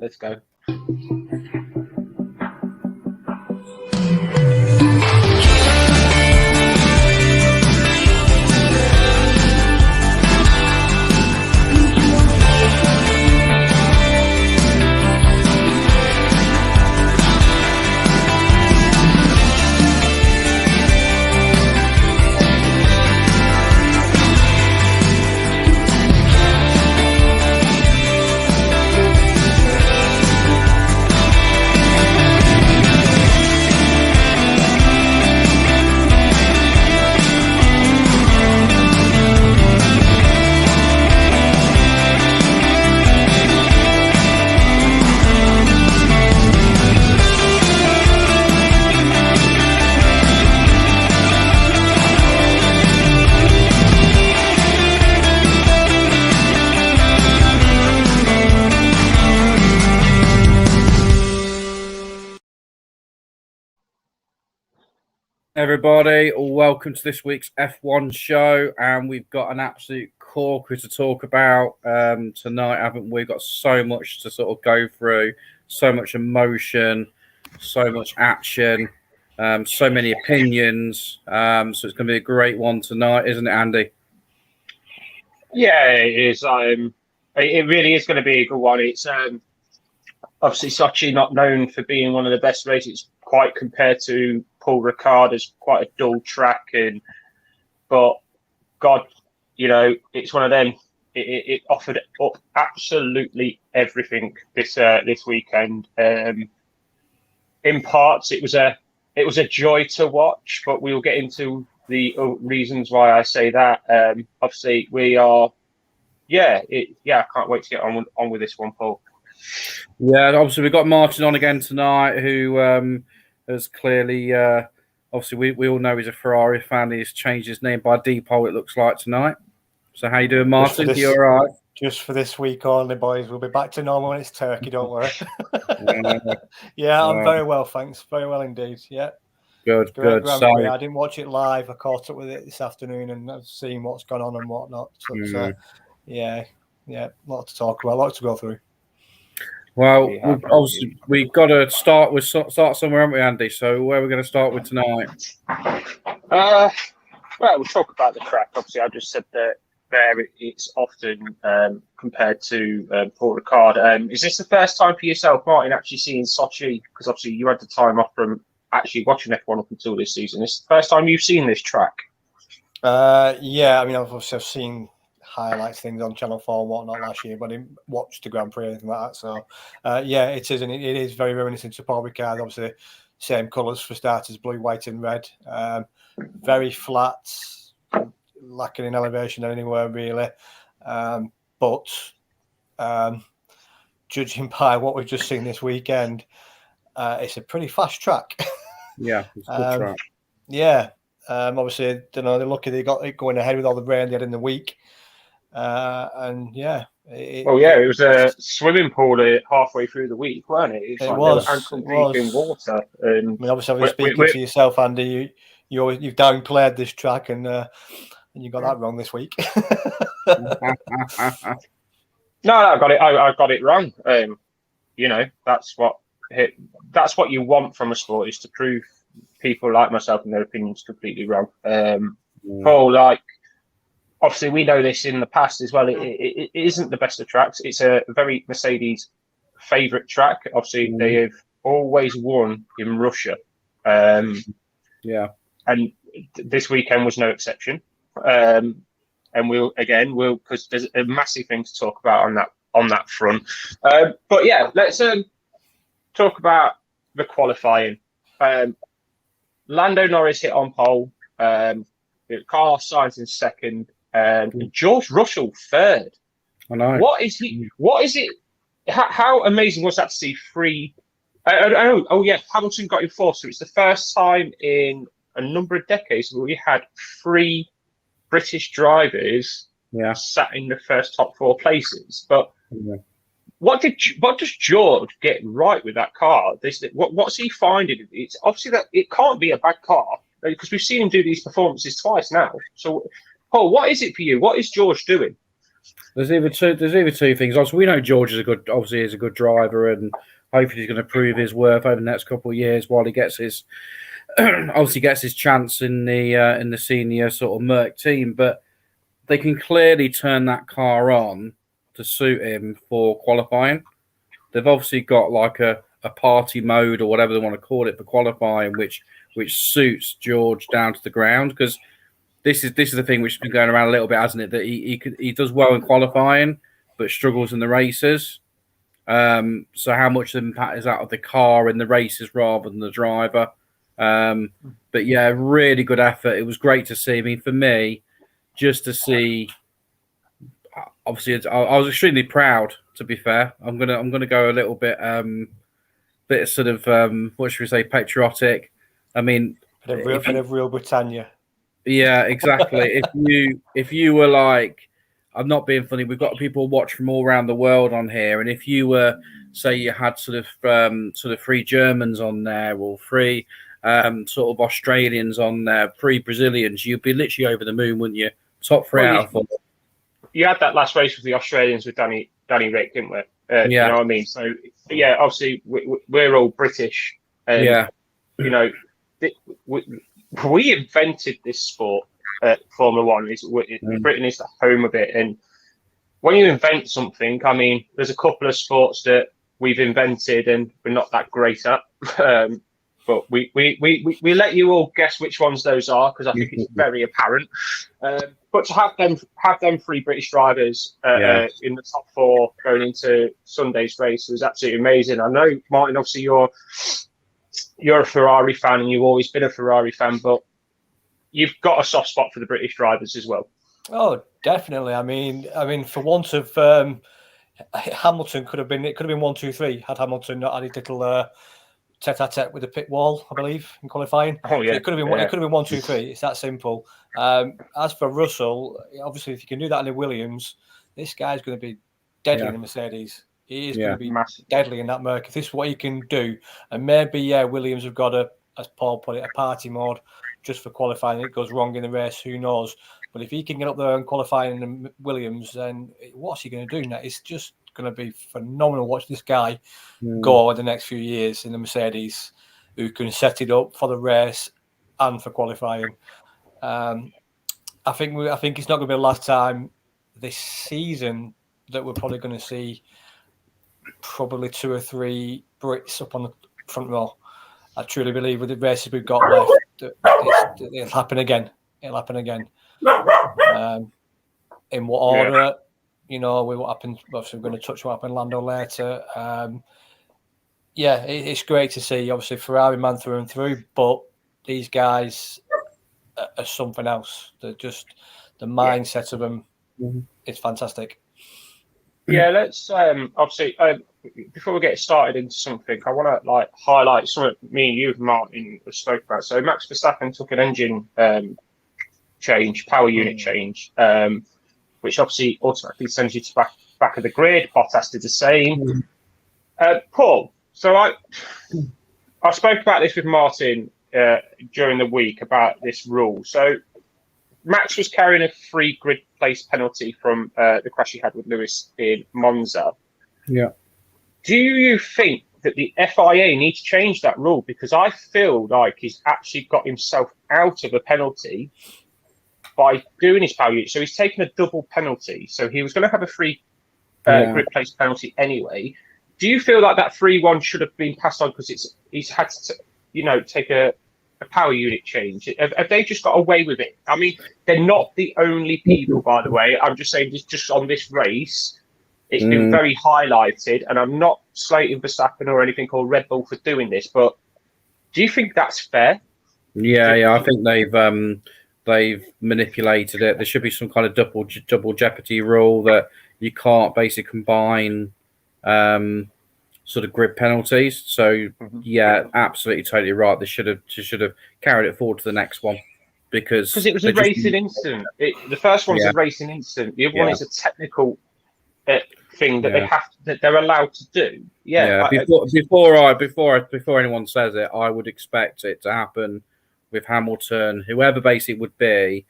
Let's go. Everybody, welcome to this week's F1 show, and we've got an absolute corker to talk about tonight, haven't we? Got so much to sort of go through, so much emotion, so much action, so many opinions. So it's going to be a great one tonight, isn't it, Andy? Yeah, it is. It really is going to be a good one. It's obviously Sochi not known for being one of the best races, quite compared to Paul Ricard, as quite a dull track, but God, you know, it's one of them. It offered up absolutely everything this weekend. In parts, it was a joy to watch, but we'll get into the reasons why I say that. Obviously, we are, I can't wait to get on with this one, Paul. Yeah, obviously we've got Martin on again tonight, who has clearly, obviously we all know he's a Ferrari fan. He's changed his name by default, it looks like, tonight. So how you doing, Martin? Are you all right? Just for this week only, boys. We'll be back to normal when it's Turkey, don't worry. Yeah, I'm very well, thanks. Very well indeed, yeah. Good. So, I didn't watch it live. I caught up with it this afternoon and I've seen what's gone on and whatnot. So it's, a lot to talk about, a lot to go through. Well, we've got to start somewhere, haven't we, Andy? So where are we going to start with tonight? Well, we'll talk about the track. Obviously, I just said that it's often compared to Paul Ricard. Is this the first time for yourself, Martin, actually seeing Sochi? Because obviously you had the time off from actually watching F1 up until this season. Is it the first time you've seen this track? Yeah, I mean, I've seen highlights, things on Channel 4 and whatnot last year, but I didn't watch the Grand Prix or anything like that. So, it is, and it is very reminiscent to Paul Ricard. Obviously, same colours for starters, blue, white and red. Very flat, lacking in elevation anywhere, really. But judging by what we've just seen this weekend, it's a pretty fast track. Yeah, it's a good track. Yeah. Obviously, they're lucky they got it going ahead with all the rain they had in the week. It was a swimming pool halfway through the week, weren't it? It was ankle deep in water. I mean, obviously, speaking to yourself, Andy, you've downplayed this track, and you got that wrong this week. No, I got it. I got it wrong. That's what you want from a sport, is to prove people like myself and their opinions completely wrong. Paul, obviously we know this in the past as well. It isn't the best of tracks. It's a very Mercedes favourite track. Obviously, they have always won in Russia. And this weekend was no exception. And we'll because there's a massive thing to talk about on that front. But yeah, let's talk about the qualifying. Lando Norris hit on pole. Carlos Sainz in second. George Russell third. I know. What is it? How amazing was that to see three? Hamilton got in fourth. So it's the first time in a number of decades where we had three British drivers sat in the first top four places. But what does George get right with that car? What's he finding? It's obviously that it can't be a bad car, because we've seen him do these performances twice now. So, Paul, what is it for you? What is George doing? There's either two things. Obviously, we know George is a good driver, and hopefully he's going to prove his worth over the next couple of years while he gets his obviously gets his chance in the senior sort of Merc team. But they can clearly turn that car on to suit him for qualifying. They've obviously got like a party mode or whatever they want to call it for qualifying, which suits George down to the ground, because this is the thing which has been going around a little bit, hasn't it? That he does well in qualifying, but struggles in the races. So how much impact is out of the car in the races rather than the driver? But yeah, really good effort. It was great to see. I mean, for me, just to see. Obviously, I was extremely proud. To be fair, I'm gonna go a little bit sort of what should we say, patriotic. I mean, bit of real Britannia. Yeah, exactly. if you were like, I'm not being funny, we've got people watch from all around the world on here, and if you were, say, you had sort of 3 Germans on there, or 3 sort of Australians on there, 3 Brazilians, you'd be literally over the moon, wouldn't you? Top 3 out of 4. You had that last race with the Australians with Danny Rick, didn't we? Yeah. You know what I mean? So yeah, obviously we're all British, and Yeah. you know, we invented this sport. Formula One Britain is the home of it, and when you invent something, I mean, there's a couple of sports that we've invented and we're not that great at, but we let you all guess which ones those are, because I think it's very apparent. But to have them 3 British drivers in the top 4 going into Sunday's race was absolutely amazing. I know, Martin, obviously you're a Ferrari fan and you've always been a Ferrari fan, but you've got a soft spot for the British drivers as well. Oh, definitely. I mean, for want of Hamilton could have been 1, 2, 3 had Hamilton not had his little tete-a-tete with the pit wall, I believe, in qualifying. Oh yeah, so it could have been 1, 2, 3. It's that simple. As for Russell, obviously, if you can do that in a Williams, this guy's going to be deadly in the Mercedes. He is going to be deadly in that Merc. If this is what he can do, and maybe Williams have got as Paul put it, a party mode just for qualifying. It goes wrong in the race, who knows? But if he can get up there and qualify in the Williams, then what's he going to do now? It's just going to be phenomenal. Watch this guy go in the next few years in the Mercedes, who can set it up for the race and for qualifying. I think it's not going to be the last time this season that we're probably going to see probably 2 or 3 Brits up on the front row. I truly believe with the races we've got left, it'll happen again. It'll happen again. In what order? You know, what happened. Obviously, we're going to touch what happened Lando later. It's great to see. Obviously, Ferrari man through and through, but these guys are something else. They're just the mindset of them. It's fantastic. Yeah, let's obviously before we get started into something, I want to highlight something me and you, Martin, spoke about. So Max Verstappen took an engine change, power unit change, which obviously automatically sends you to back of the grid. Bottas did the same. Paul, so I spoke about this with Martin during the week about this rule. So Max was carrying a 3 grid place penalty from the crash he had with Lewis in Monza. Yeah. Do you think that the FIA needs to change that rule? Because I feel like he's actually got himself out of a penalty by doing his power unit. So he's taken a double penalty. So he was going to have a 3 grid place penalty anyway. Do you feel like that 3-1 should have been passed on because he's had to, take a power unit change? Have they just got away with it? I mean, they're not the only people, by the way. I'm just saying, just on this race, it's been very highlighted, and I'm not slating Verstappen or anything or Red Bull for doing this, but do you think that's fair? Yeah, I think they've manipulated it. There should be some kind of double jeopardy rule that you can't basically combine sort of grid penalties. So yeah, absolutely, totally right. They should have carried it forward to the next one because it was a racing incident. The first one's a racing incident. The other one is a technical thing that they're allowed to do. Before anyone says it, I would expect it to happen with Hamilton, whoever basically would be.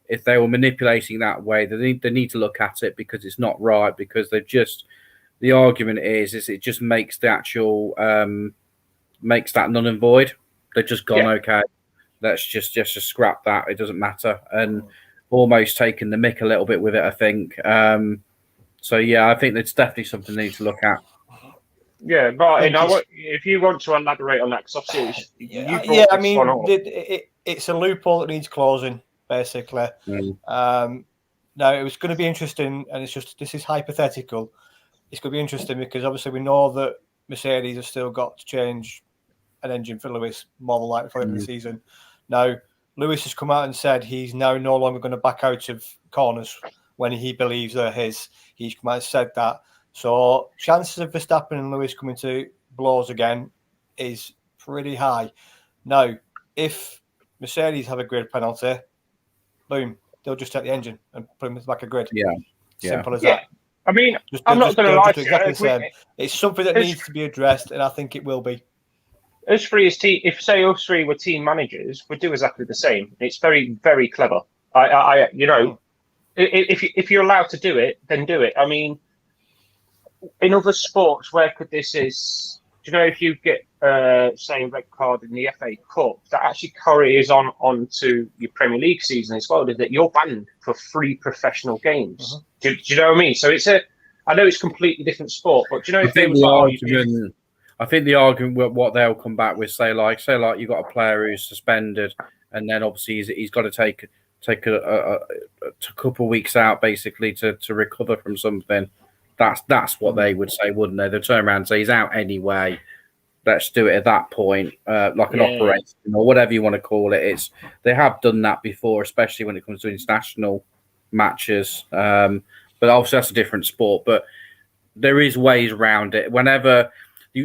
if they were manipulating that way, they need to look at it because it's not right. Because the argument is it just makes the actual makes that null and void. They've just gone, okay, let's just scrap that. It doesn't matter, and almost taken the mick a little bit with it, I think. So yeah, I think it's definitely something they need to look at. Yeah, Martin, if you want to elaborate on that, because obviously it's a loophole that needs closing, basically. Now, it was going to be interesting, and this is hypothetical. It's going to be interesting because obviously we know that Mercedes have still got to change an engine for Lewis more than likely for the end of the season. Now, Lewis has come out and said he's now no longer going to back out of corners when he believes they're his. He's come out and said that. So chances of Verstappen and Lewis coming to blows again is pretty high. Now, if Mercedes have a grid penalty, boom, they'll just take the engine and put him back a grid. Simple as that. I mean, I'm not going to lie to you. It's something that needs to be addressed, and I think it will be. Us three as team, if say us three were team managers, we'd do exactly the same. It's very, very clever. If you're allowed to do it, then do it. I mean, in other sports, where could this is? Do you know if you get say a red card in the FA Cup, that actually carries on to your Premier League season as well? That you're banned for 3 professional games. Do you know what I mean? So I know it's a completely different sport, but do you know if they was I think the argument what they'll come back with, say like you've got a player who's suspended, and then obviously he's got to take a couple of weeks out basically to recover from something. That's what they would say, wouldn't they? They'd turn around and say he's out anyway. Let's do it at that point, like an operation or whatever you want to call it. They have done that before, especially when it comes to international matches. But obviously that's a different sport. But there is ways around it. Whenever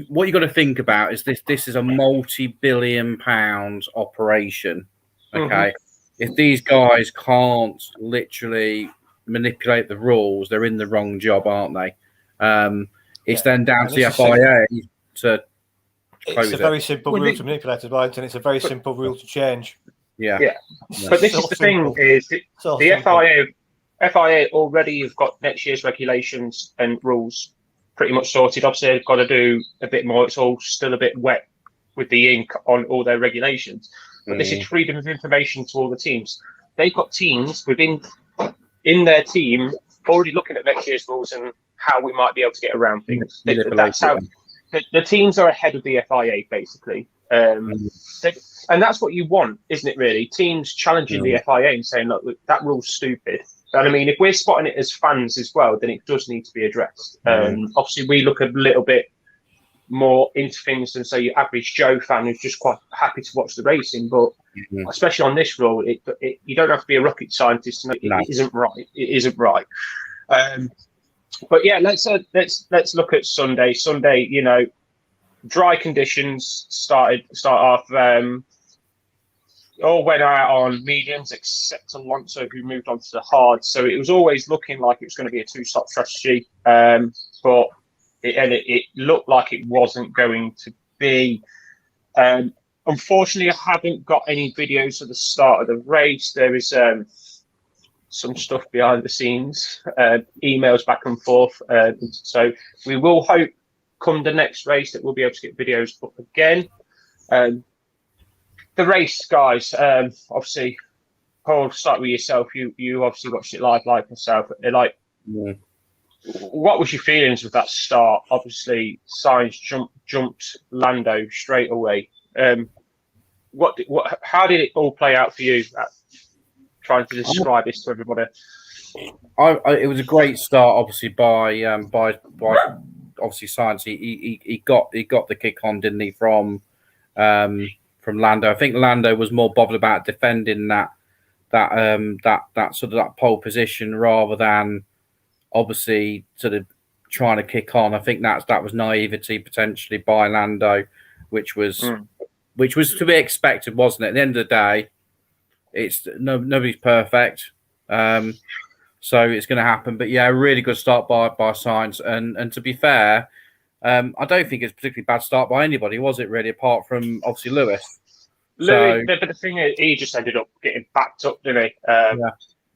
what you got to think about is this is a multi-billion-pound operation. Okay, if these guys can't literally manipulate the rules, they're in the wrong job, aren't they? It's then down to the FIA to close it. It's a very simple rule to manipulate as well, and it's a very simple rule to change. Yeah. But this is the thing: is the FIA already have got next year's regulations and rules pretty much sorted. Obviously, they've got to do a bit more. It's all still a bit wet with the ink on all their regulations. But this is freedom of information to all the teams. They've got teams in their team already looking at next year's rules and how we might be able to get around things. That's how the teams are ahead of the FIA, basically. And that's what you want, isn't it, really? Teams challenging the FIA and saying, look, that rule's stupid. And I mean, if we're spotting it as fans as well, then it does need to be addressed. Obviously, we look a little bit more into things than, say, your average Joe fan who's just quite happy to watch the racing. But especially on this rule, you don't have to be a rocket scientist to know it isn't right. It isn't right. But yeah, let's look at Sunday. Sunday, dry conditions start off. All went out on mediums except Alonso, who moved on to the hard. So it was always looking like it was going to be a 2-stop strategy, but it looked like it wasn't going to be. Unfortunately, I haven't got any videos of the start of the race. There is some stuff behind the scenes, emails back and forth. So we will hope come the next race that we'll be able to get videos up again. The race, guys, obviously, Paul, start with yourself. You obviously watched it live like myself. What was your feelings with that start? Obviously, Sainz jumped Lando straight away. How did it all play out for you? Trying to describe this to everybody. It was a great start, obviously by obviously Sainz. He got the kick on, didn't he, from Lando? I think Lando was more bothered about defending that sort of that pole position rather than obviously sort of trying to kick on. I think that was naivety potentially by Lando, which was to be expected, wasn't it? At the end of the day, it's nobody's perfect, so it's going to happen. But yeah, a really good start by Sainz, and to be fair, I don't think it's a particularly bad start by anybody, was it? Really, apart from obviously Lewis. Lewis, but the thing is, he just ended up getting backed up, didn't he?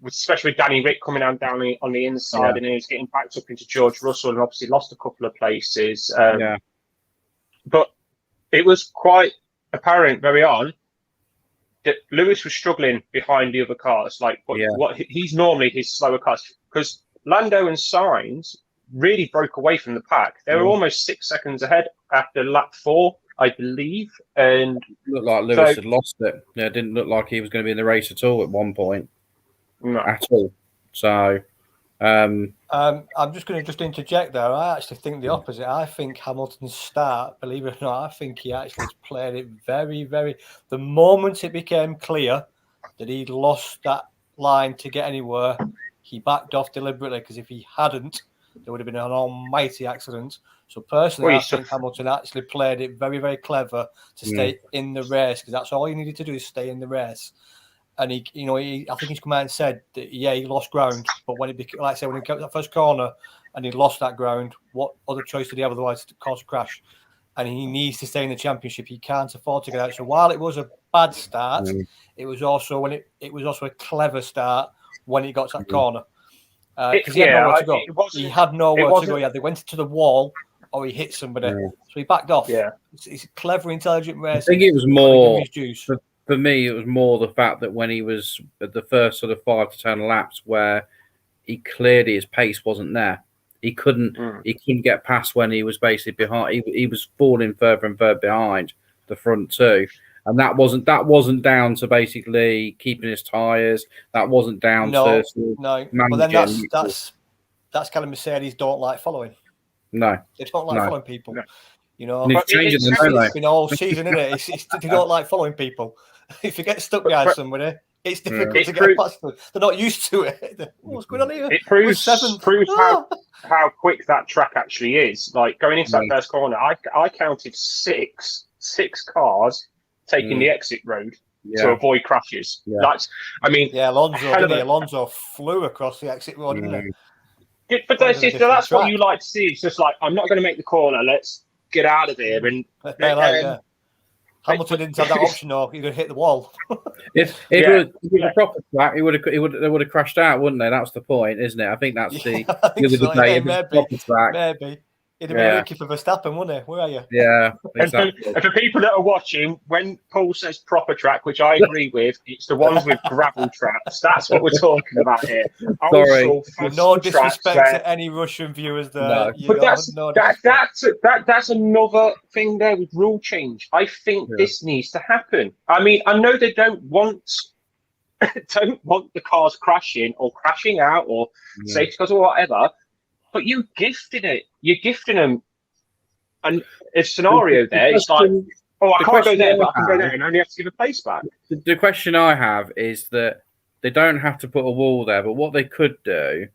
Especially with Danny Rick coming down on the inside, and he was getting backed up into George Russell, and obviously lost a couple of places. But it was quite apparent very on that Lewis was struggling behind the other cars. Like what he's normally his slower cars, because Lando and Sainz really broke away from the pack. They were almost 6 seconds ahead after lap 4, I believe, and it looked like Lewis had lost it. Yeah, it didn't look like he was going to be in the race at all at one point. No. At all. So, I'm just going to interject there. I actually think the opposite. I think Hamilton's start, believe it or not, I think he actually played it very, very. The moment it became clear that he'd lost that line to get anywhere, he backed off deliberately, because if he hadn't, there would have been an almighty accident. So personally, I think Hamilton actually played it very, very clever to stay in the race, because that's all he needed to do is stay in the race. And I think he's come out and said that he lost ground, but when it became, like I said, when he got that first corner and he lost that ground, what other choice did he have otherwise to cause a crash? And he needs to stay in the championship. He can't afford to get out. So while it was a bad start, it was also a clever start when he got to that corner. Because he had nowhere to go. He had nowhere to go. He either went to the wall or he hit somebody. So he backed off. Yeah, it's clever, intelligent racing. I think it was more for me. It was more the fact that when he was at the first sort of 5 to 10 laps, where he clearly his pace wasn't there. He couldn't get past when he was basically behind. He was falling further and further behind the front two. And that wasn't down to basically keeping his tyres. That wasn't down to no. But then that's kind of Mercedes don't like following. No, they don't like following people. No. You know, it's been all season, isn't it? They don't like following people. If you get stuck behind somebody, it's difficult to get past them. They're not used to it. What's going on here? It proves how quick that track actually is. Like going into that first corner, I counted six cars taking the exit road to avoid crashes. Alonso flew across the exit road, didn't he? But that's what you like to see. It's just like, I'm not going to make the corner. Let's get out of here. And Hamilton didn't have that option, or he could hit the wall. If it was a proper track, they would have crashed out, wouldn't they? That's the point, isn't it? I think that's the maybe. Maybe. It'd have been lucky for Verstappen, wouldn't it? Where are you? Yeah, exactly. And for people that are watching, when Paul says proper track, which I agree with, it's the ones with gravel tracks. That's what we're talking about here. Sorry, no disrespect to any Russian viewers there. No. But that's another thing there with rule change. I think this needs to happen. I mean, I know they don't want the cars crashing or crashing out or safety cars or whatever. But you're gifting it. You're gifting them. And a scenario there, it's like, I can't go there, but I can go there and only have to give a place back. The question I have is that they don't have to put a wall there, but what they could do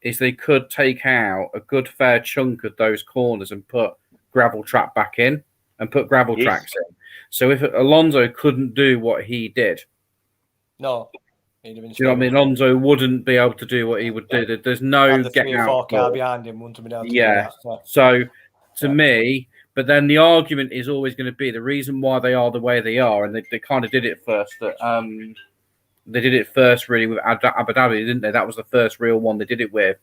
is they could take out a good fair chunk of those corners and put gravel track back in and put gravel tracks in. So if Alonso couldn't do what he did. No. Do you know what I mean? Alonso wouldn't be able to do what he would do. There's no getting out. Car behind him wouldn't have been able to do that. So to me, but then the argument is always going to be the reason why they are the way they are, and they kind of did it first. They did it first really with Abu Dhabi, didn't they? That was the first real one they did it with.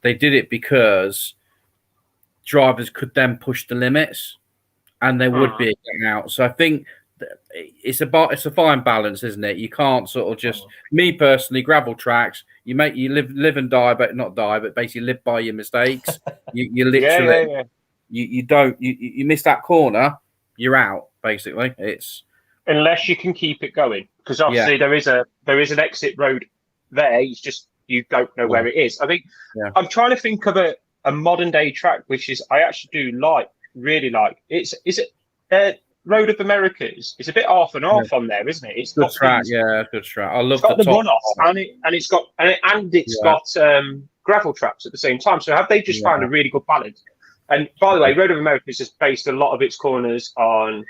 They did it because drivers could then push the limits, and they would be getting out. So I think. It's a fine balance, isn't it? You can't sort of just me personally gravel tracks. You live and die, but not die, but basically live by your mistakes. You literally you miss that corner, you're out. Basically, it's unless you can keep it going, because obviously there is an exit road there. It's just you don't know where it is. I think I'm trying to think of a modern day track, which is I actually do really like. Is it Road of Americas? It's a bit off and off on there, isn't it? It's good track, good track. I love the runoff, and it's got gravel traps at the same time. So have they just found a really good balance? And by the way, Road of Americas has based a lot of its corners on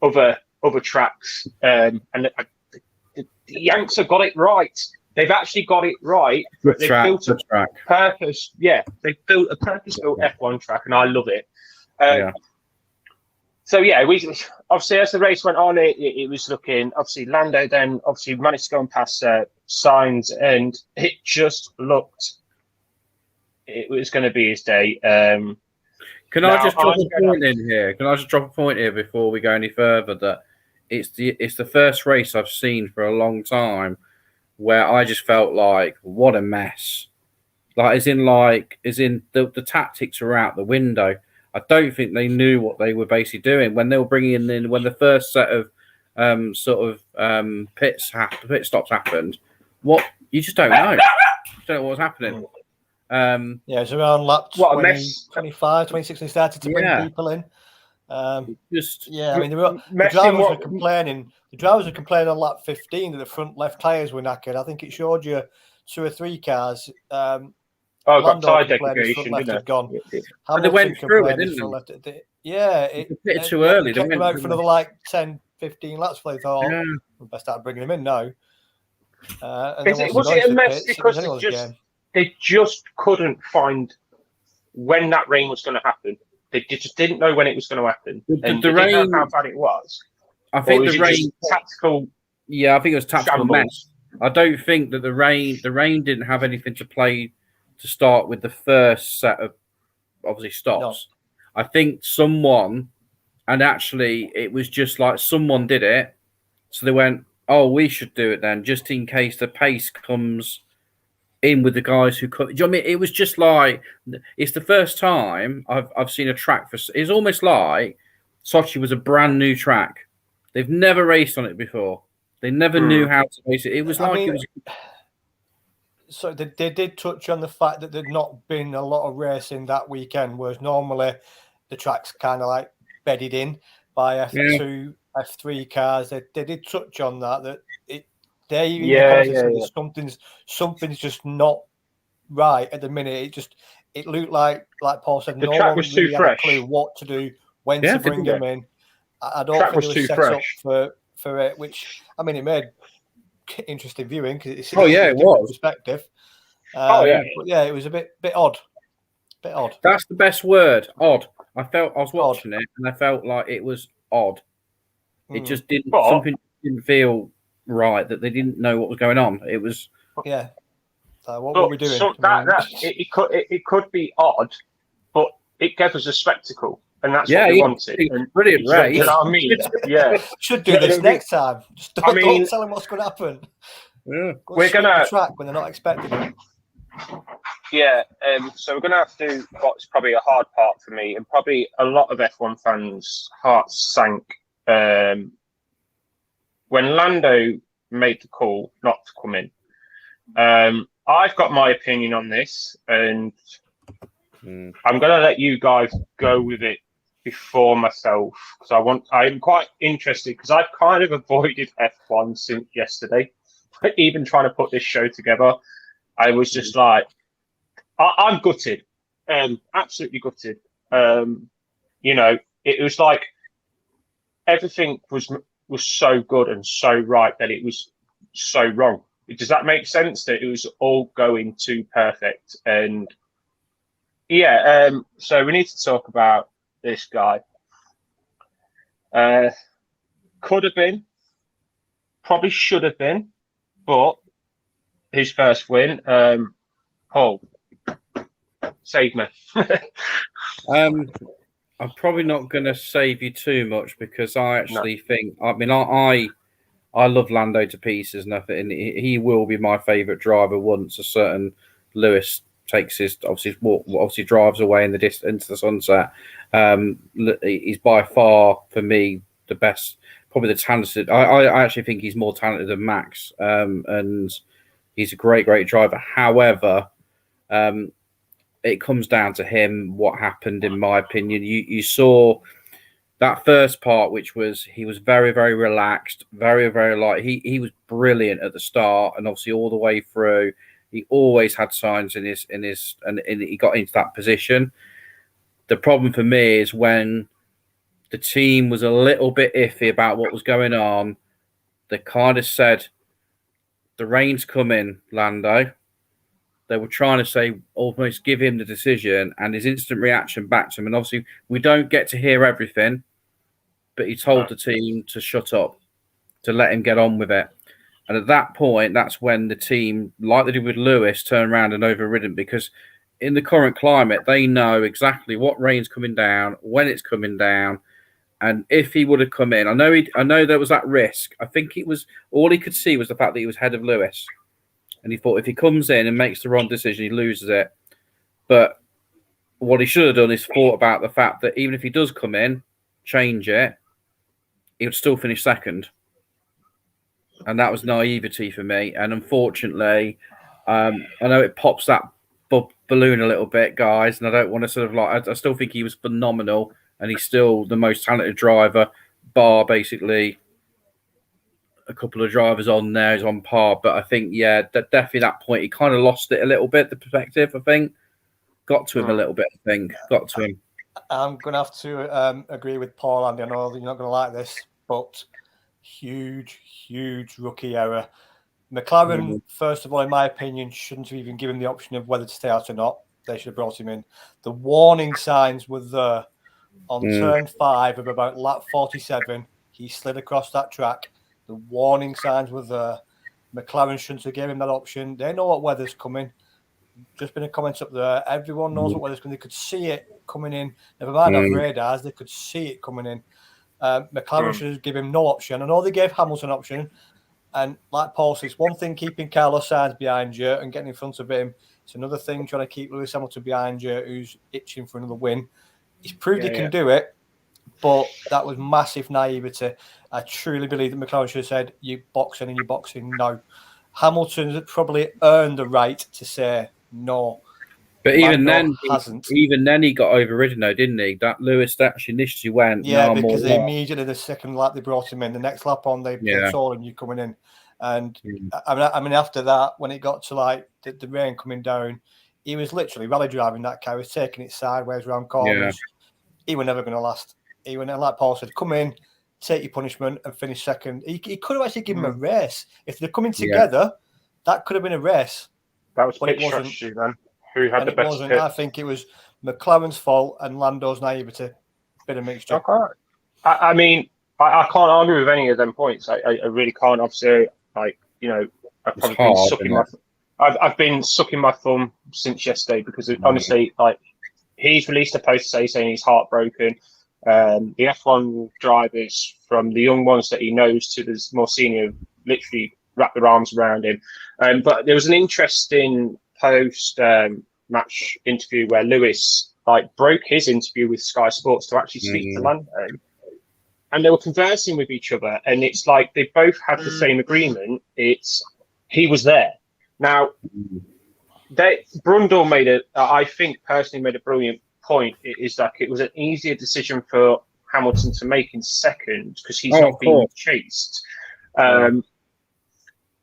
other tracks, and the Yanks have got it right. They've actually got it right. They've built a purpose. Yeah, they've built a purpose-built F1 track, and I love it. So yeah, we obviously as the race went on, it was looking obviously Lando then obviously managed to go and pass Sainz, and it just looked it was going to be his day. Can I just drop a point in here? Can I just drop a point here before we go any further? That it's the first race I've seen for a long time where I just felt like what a mess. As in the tactics are out the window. I don't think they knew what they were basically doing when they were bringing in when the first set of pit stops happened. What you just don't know. You don't know what was happening. Yeah, it's around lap 20, 25, 26 they started to bring people in. I mean, the drivers were complaining. The drivers were complaining on lap 15 that the front left tyres were knackered. I think it showed you 2 or 3 cars. Got tyre degradation, left had gone. They went through it, didn't they? It pitted too early. They kept them out for another 10, 15 laps. They thought, we best start bringing them in now. Was it a mess because they just couldn't find when that rain was going to happen? They just didn't know when it was going to happen. The rain, didn't know how bad it was. I think the rain tactical. Yeah, I think it was tactical mess. I don't think that the rain didn't have anything to play to start with the first set of obviously stops. No. I think someone, and actually it was just like someone did it, so they went, "Oh, we should do it then, just in case the pace comes in with the guys who cut." Do you know what I mean? It was just like it's the first time I've seen a track for. It's almost like Sochi was a brand new track. They've never raced on it before. They never knew how to race it. It was So they did touch on the fact that there'd not been a lot of racing that weekend, whereas normally the track's kind of like bedded in by F2, F3 cars. They did touch on that something's just not right at the minute. It looked like Paul said, the track was too fresh. Had a clue what to do, when to bring them in. I don't think it was set up for it, which I mean it made interesting viewing because it's it was perspective. But it was a bit odd. That's the best word, odd. I was watching it and I felt like it was odd. It just didn't something didn't feel right, that they didn't know what was going on. It was what were we doing? So it could be odd, but it gave us a spectacle. And that's what we wanted. Brilliant race. You know what I mean? Yeah. Should do this next time. Just don't tell them what's going to happen. Yeah. We're going to track when they're not expecting it. Yeah. So we're going to have to do what's probably a hard part for me, and probably a lot of F1 fans' hearts sank when Lando made the call not to come in. I've got my opinion on this, and I'm going to let you guys go with it before myself, because I'm quite interested, because I've kind of avoided F1 since yesterday. Even trying to put this show together, I was just like, I'm gutted, absolutely gutted. It was like everything was so good and so right that it was so wrong. Does that make sense? That it was all going too perfect. And so we need to talk about this guy. Could have been, probably should have been, but his first win. Paul, save me. I'm probably not going to save you too much, because I actually think, I love Lando to pieces, and he will be my favourite driver once a certain Lewis takes his obviously drives away in the distance into the sunset. He's by far for me the best, probably the talented. I actually think he's more talented than Max, and he's a great driver. However, it comes down to him. What happened, in my opinion, you saw that first part, which was he was very relaxed, very light. He was brilliant at the start, and obviously all the way through. He always had signs in his, and he got into that position. The problem for me is when the team was a little bit iffy about what was going on, they kind of said, the rain's coming, Lando. They were trying to say, almost give him the decision, and his instant reaction back to him. And obviously we don't get to hear everything, but he told the team to shut up, to let him get on with it. And at that point, that's when the team, like they did with Lewis, turned around and overridden, because in the current climate, they know exactly what rain's coming down, when it's coming down. And if he would have come in, I know there was that risk. I think it was all he could see was the fact that he was ahead of Lewis. And he thought if he comes in and makes the wrong decision, he loses it. But what he should have done is thought about the fact that even if he does come in, change it, he would still finish second. And that was naivety for me. And unfortunately, I know it pops that balloon a little bit, guys, and I don't want to sort of like, I still think he was phenomenal, and he's still the most talented driver, bar basically a couple of drivers on there, he's on par. But I think, yeah, definitely that point, he kind of lost it a little bit, the perspective, I think. Got to him a little bit, I think. Got to him. I'm going to have to agree with Paul, Andy. I know that you're not going to like this, but huge rookie error. McLaren, first of all, in my opinion, shouldn't have even given him the option of whether to stay out or not. They should have brought him in. The warning signs were there on turn 5 of about lap 47. He slid across that track. The warning signs were there. McLaren shouldn't have given him that option. They know what weather's coming. Just been a comment up there. Everyone knows what weather's coming. They could see it coming in. Never mind have radars. They could see it coming in. McLaren should have given him no option. I know they gave Hamilton an option. And like Paul says, one thing keeping Carlos Sainz behind you and getting in front of him. It's another thing trying to keep Lewis Hamilton behind you, who's itching for another win. He's proved he can do it, but that was massive naivety. I truly believe that McLaren should have said, you boxing and you boxing. No. Hamilton probably earned the right to say no. But even then, he got overridden, though, didn't he? That Lewis actually initially went. Yeah, because immediately the second lap they brought him in. The next lap on, they told him you're coming in. And I mean, after that, when it got to like the rain coming down, he was literally rally driving that car. He was taking it sideways around corners. Yeah. He was never going to last. He went, like Paul said, come in, take your punishment, and finish second. He could have actually given him a race if they're coming together. That could have been a race. That was pit strategy then. Who had the best pit? I think it was McLaren's fault and Lando's naivety. Bit of mixture. Okay. I mean, I can't argue with any of them points. I really can't. Obviously, like, you know, I've been sucking my thumb since yesterday because honestly, like, he's released a post saying he's heartbroken. The F1 drivers, from the young ones that he knows to the more senior, literally wrap their arms around him. But there was an interesting post match interview where Lewis broke his interview with Sky Sports to actually speak to Lando, and they were conversing with each other, and it's like they both had the same agreement. It's he was there. Now, Brundle I think personally made a brilliant point. It is like it was an easier decision for Hamilton to make in second because he's not being chased.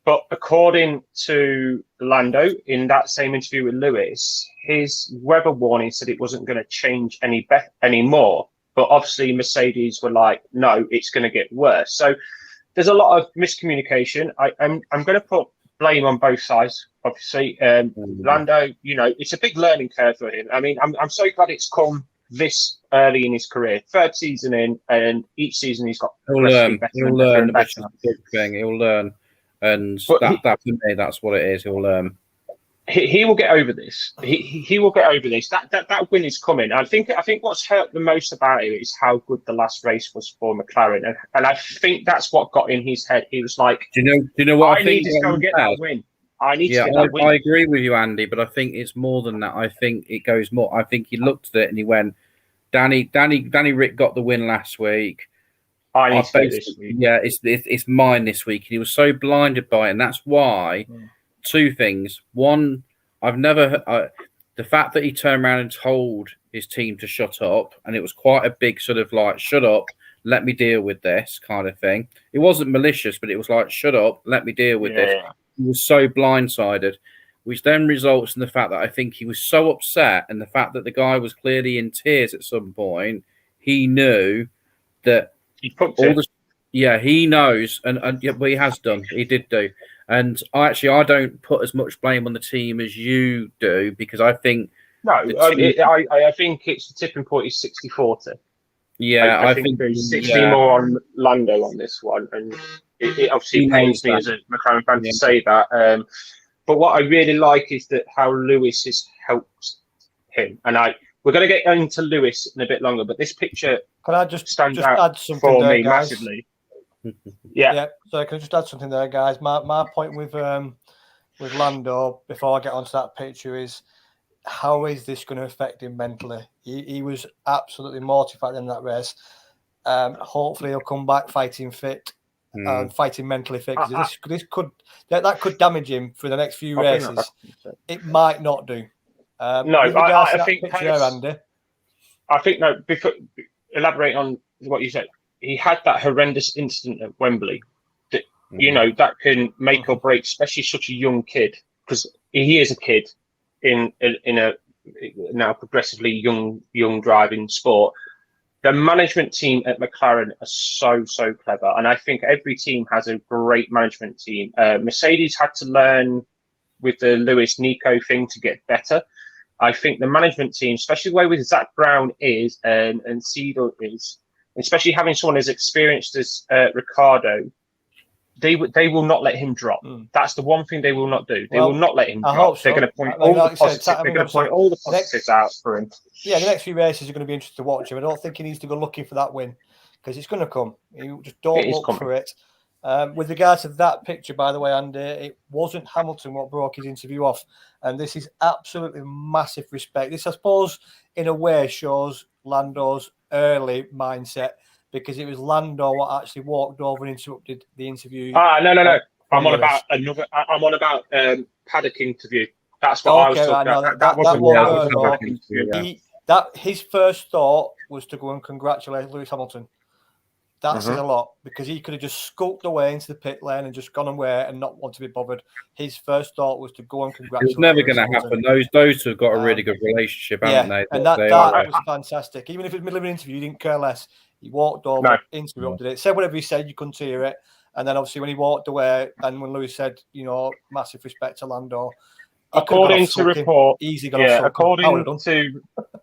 But according to Lando, in that same interview with Lewis, his weather warning said it wasn't going to change anymore. But obviously, Mercedes were like, no, it's going to get worse. So there's a lot of miscommunication. I'm going to put blame on both sides, obviously. Lando, you know, it's a big learning curve for him. I mean, I'm so glad it's come this early in his career. Third season in, and each season he's got He'll learn. He'll learn. He'll learn. And that for me, that's what it is. He'll learn. He will get over this. He will get over this. That win is coming. I think what's hurt the most about it is how good the last race was for McLaren, and I think that's what got in his head. He was like, Do you know what I need to go and get that win. I need to get that win. I agree with you, Andy, but I think it's more than that. I think it goes more. I think he looked at it and he went, Danny Rick got the win last week. I need to do this week. Yeah, it's mine this week. And he was so blinded by it, and that's why. Two things. One, the fact that he turned around and told his team to shut up, and it was quite a big sort of like, shut up, let me deal with this kind of thing. It wasn't malicious, but it was like, shut up, let me deal with this. He was so blindsided, which then results in the fact that I think he was so upset, and the fact that the guy was clearly in tears at some point. He knew that he he knows, and he has done. He did do. And I don't put as much blame on the team as you do, because I think... No, I think it's the tipping point is 60-40. Yeah, I think there's 60 more on Lando on this one, and it obviously pains me as a McLaren fan to say that. But what I really like is that how Lewis has helped him, and we're going to get into Lewis in a bit longer, but this picture can I just stands add out something for there, me guys? massively. Yeah. So can I just add something there, guys? My point with Lando before I get onto that picture is, how is this going to affect him mentally? He was absolutely mortified in that race. Hopefully he'll come back fighting fit, fighting mentally fit. Because this could damage him for the next few races. It might not do. No, I think Andy. I think no. Before elaborate on what you said, he had that horrendous incident at Wembley. That that can make or break, especially such a young kid, because he is a kid in a now progressively young driving sport. The management team at McLaren are so clever, and I think every team has a great management team. Mercedes had to learn with the Lewis Nico thing to get better. I think the management team, especially the way with Zach Brown is and Seidel is, especially having someone as experienced as Ricardo, they will not let him drop. That's the one thing they will not do. They will not let him drop. So. They're going to point all the positives. They're going to point all the positives out for him. Yeah, the next few races are going to be interesting to watch him. I don't think he needs to go looking for that win, because it's going to come. You just don't look for it. With regard to that picture, by the way, Andy, it wasn't Hamilton what broke his interview off, and this is absolutely massive respect. This, I suppose, in a way, shows Lando's early mindset, because it was Lando what actually walked over and interrupted the interview. No. I'm on about another. I'm on about Paddock interview. That's what I was talking about. That wasn't interview. His first thought was to go and congratulate Lewis Hamilton. That says a lot, because he could have just skulked away into the pit lane and just gone away and not want to be bothered. His first thought was to go and congratulate. It's never going to happen. Those two have got a really good relationship, haven't they? And that was fantastic. Even if it was middle of an interview, he didn't care less. He walked over, interrupted it, said whatever he said. You couldn't hear it. And then obviously when he walked away, and when Lewis said, massive respect to Lando. According to report,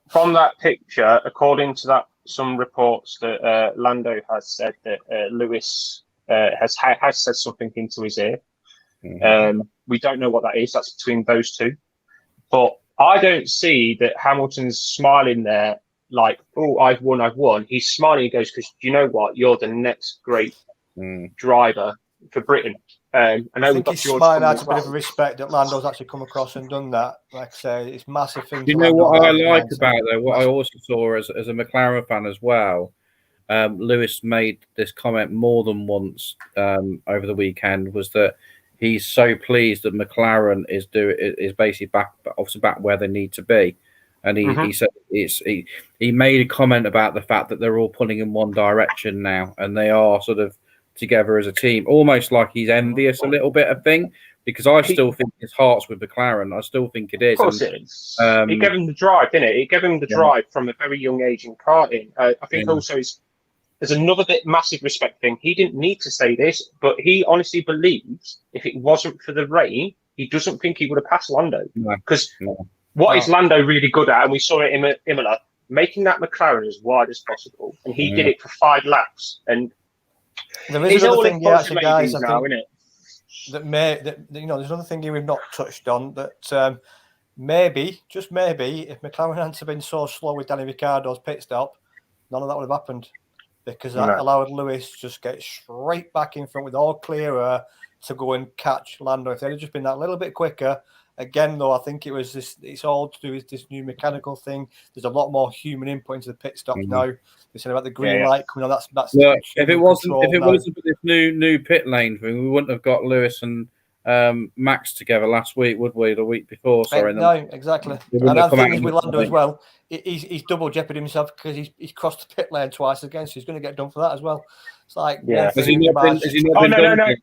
from that picture, according to that, some reports that Lando has said that Lewis has said something into his ear. We don't know what that is. That's between those two. But I don't see that Hamilton's smiling there like, oh, I've won. He's smiling. He goes, because you know what? You're the next great driver for Britain. I think he's smiling out a bit of respect that Lando's actually come across and done that. Like I say, it's massive thing. You know what I like about though? What I also saw as a McLaren fan as well, Lewis made this comment more than once over the weekend, was that he's so pleased that McLaren is basically back where they need to be. And he said he made a comment about the fact that they're all pulling in one direction now, and they are sort of together as a team, almost like he's envious a little bit of thing, because I still think his heart's with McLaren. I still think it is. Of course it is. It gave him the drive, didn't it? It gave him the drive from a very young age in karting. I think also there's another massive respect thing. He didn't need to say this, but he honestly believes if it wasn't for the rain, he doesn't think he would have passed Lando. Because what is Lando really good at, and we saw it in Imola, making that McLaren as wide as possible, and he did it for 5 laps. And there is another thing, guys. I think there's another thing here we've not touched on, that maybe, just maybe, if McLaren hadn't been so slow with Danny Ricciardo's pit stop, none of that would have happened, because that allowed Lewis to just get straight back in front with all clear air to go and catch Lando. If they'd have just been that little bit quicker. Again, though, I think it's all to do with this new mechanical thing. There's a lot more human input into the pit stops now. They're saying about the green light coming on. That's look, if it wasn't for this new pit lane thing, we wouldn't have got Lewis and Max together last week, would we? The week before, sorry. No, exactly. And I think with Lando as well, he's double jeoparded himself, because he's crossed the pit lane twice again, so he's going to get done for that as well. It's like, has he not been done?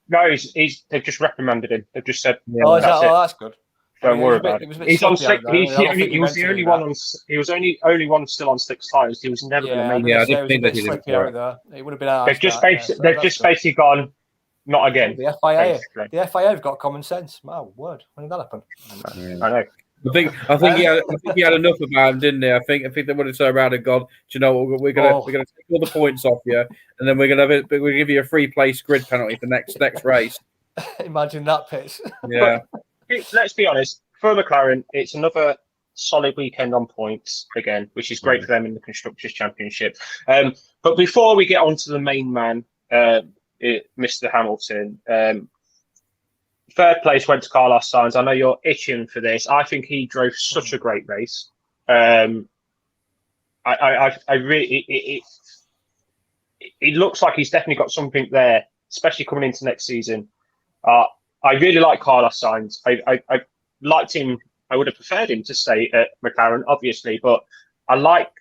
No, they've just reprimanded him. They've just said, that's good. Don't worry about it. He's on slick. He was the only one on. He was only one still on slick tires. He was never going to make. I didn't think that he did. It would have been hard. They've just basically gone, not again. The FIA have got common sense. My word, when did that happen? I know. I think he had enough about him, didn't he? I think they would have turned around and gone, do you know what, we're gonna take all the points off you, and then we'll give you a free place grid penalty for next race. Imagine that pitch. Yeah. Let's be honest, for McLaren, it's another solid weekend on points again, which is great for them in the Constructors' Championship. But before we get on to the main man, Mr. Hamilton, third place went to Carlos Sainz. I know you're itching for this. I think he drove such a great race. I really, it looks like he's definitely got something there, especially coming into next season. I really like Carlos Sainz. I liked him. I would have preferred him to stay at McLaren, obviously, but I like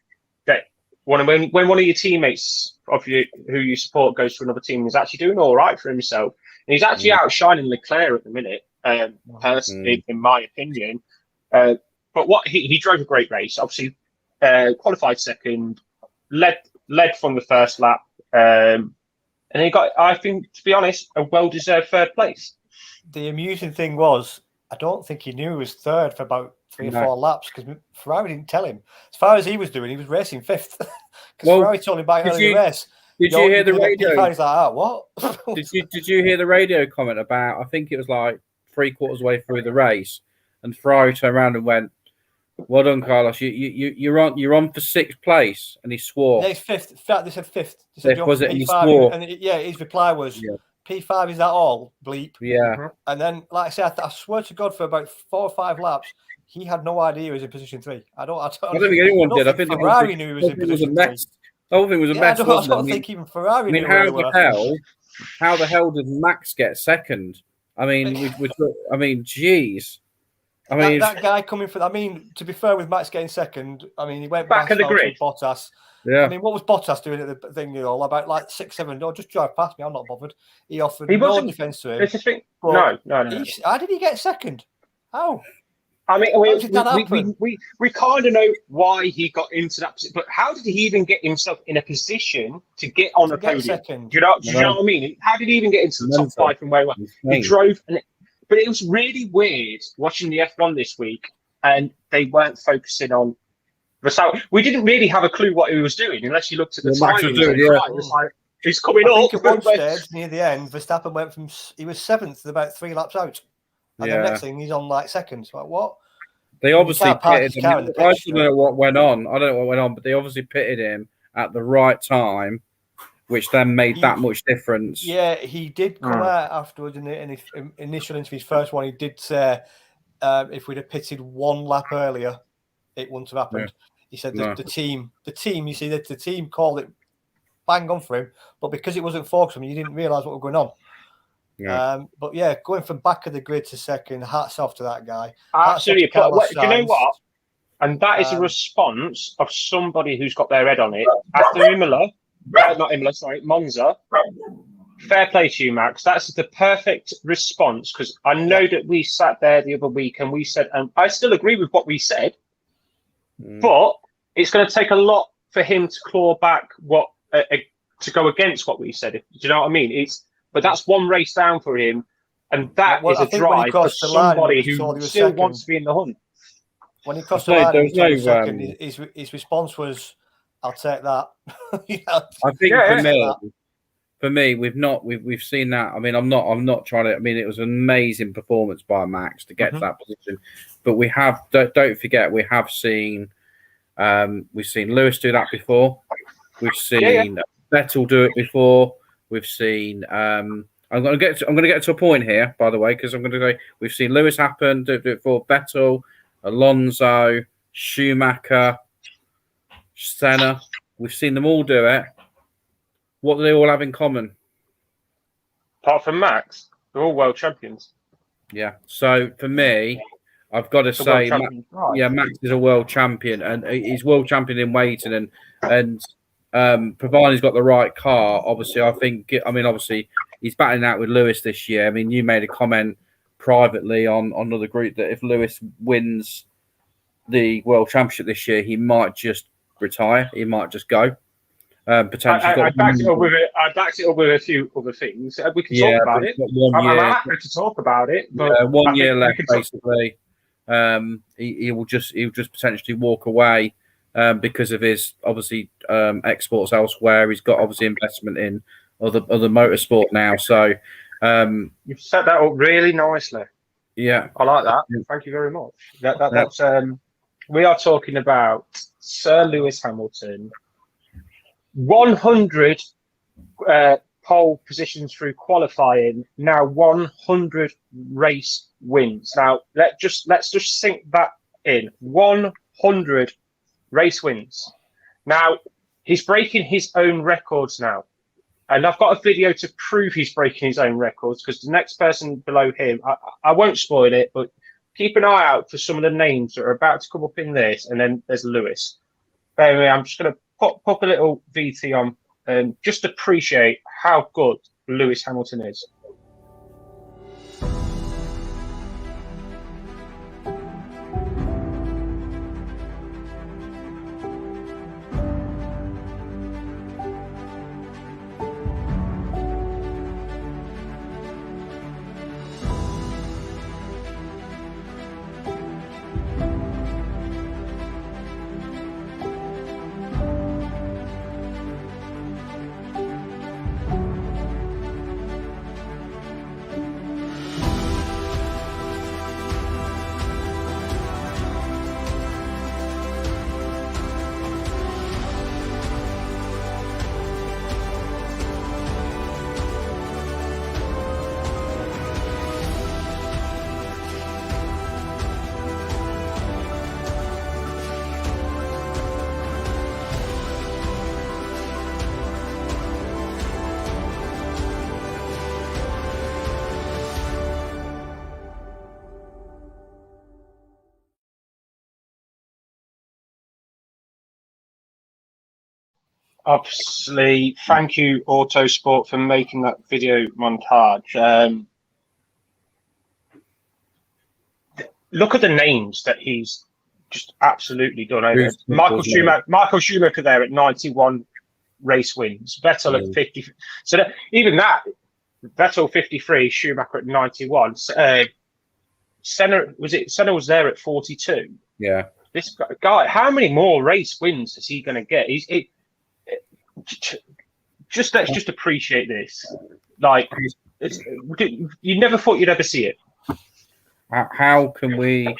that when one of your teammates of you who you support goes to another team, he's actually doing all right for himself. And he's actually outshining Leclerc at the minute, personally, in my opinion. But what he drove a great race. Obviously, qualified second, led from the first lap, and he got, I think, to be honest, a well-deserved third place. The amusing thing was, I don't think he knew he was third for about 3 or 4 laps because Ferrari didn't tell him. As far as he was doing, he was racing fifth because Ferrari told him about early in the race. Did you hear the radio? He's like, what? Did you hear the radio comment about? I think it was like 3/4 way through the race, and Ferrari turned around and went, "Well done, Carlos. You're on for 6th place," and he swore. Yeah, he's fifth. In fact, they said fifth. They said, was it? P5, he swore. and his reply was, "P5 is that all? Bleep." Yeah. And then, like I said, I swear to God, for about 4 or 5 laps, he had no idea he was in position 3. I don't think anyone did. I think Ferrari knew he was in position 3. The whole thing was a mess. I don't think even Ferrari knew where they were. How the hell did Max get second? I mean, geez. I mean, that guy coming for. I mean, to be fair with Max getting second, I mean, he went back of the grid. Bottas. Yeah. I mean, what was Bottas doing at the thing? About like 6, 7. No, just drive past me. I'm not bothered. He offered no defence to him. No. How did he get second? How? I mean, we kind of know why he got into that position, but how did he even get himself in a position to get on a podium? Second. Do you know what I mean? How did he even get into the top 5 from where he was? He drove, but it was really weird watching the F1 this week, and they weren't focusing on Verstappen. We didn't really have a clue what he was doing unless you looked at the time. It was like, he's coming up. At one stage near the end, Verstappen went from he was 7th about 3 laps out. And the next thing, he's on like second. Like, what? They obviously pitted him. I don't know what went on. But they obviously pitted him at the right time, which then made that much difference. Yeah, he did come out afterwards in his initial interview, his first one. He did say if we'd have pitted 1 lap earlier, it wouldn't have happened. Yeah. He said the team, you see, the team called it bang on for him, but because it wasn't focused on him, you didn't realise what was going on. Yeah. But yeah, going from back of the grid to second, hats off to that guy. Absolutely. But do you know what? And that is a response of somebody who's got their head on it. After Monza. Fair play to you, Max. That's the perfect response, because I know that we sat there the other week and we said, and I still agree with what we said, but it's going to take a lot for him to claw back to go against what we said. Do you know what I mean? But that's one race down for him, and that is a drive for somebody who still wants to be in the hunt. When he crossed the line, his response was, "I'll take that." I think for me, we've seen that. I mean, I'm not trying to. I mean, it was an amazing performance by Max to get to that position, but we have don't forget we have seen we've seen Lewis do that before. We've seen Vettel do it before. We've seen. I'm going to get to a point here, by the way, because I'm going to go. We've seen Lewis do it for Vettel, Alonso, Schumacher, Senna. We've seen them all do it. What do they all have in common? Apart from Max, they're all world champions. Yeah. So for me, I've got to say, Max is a world champion, and he's world champion in waiting, and provided he's got the right car, obviously, obviously, he's battling out with Lewis this year. I mean, you made a comment privately on another group that if Lewis wins the World Championship this year, he might just retire. He might just go. Potentially. I backed it up with a few other things. We can talk about it. I'm happy to talk about it. But 1 year left, basically. he'll just potentially walk away because of his obviously exports elsewhere. He's got obviously investment in other motorsport now. So you've set that up really nicely. Yeah, I like that. Thank you very much. That's we are talking about Sir Lewis Hamilton, 100 pole positions through qualifying, now 100 race wins. Now let's just sink that in. 100 race wins. Now he's breaking his own records now. And I've got a video to prove he's breaking his own records, because the next person below him, I won't spoil it, but keep an eye out for some of the names that are about to come up in this. And then there's Lewis. Anyway, I'm just going to pop a little VT on and just appreciate how good Lewis Hamilton is. Obviously, thank you, Autosport, for making that video montage. Look at the names that he's just absolutely done over. Michael Schumacher there at 91 race wins. Vettel at 50. So even that, Vettel 53, Schumacher at 91. Senna was there at 42. Yeah. This guy, how many more race wins is he going to get? Let's just appreciate this. Like, you never thought you'd ever see it. How can we,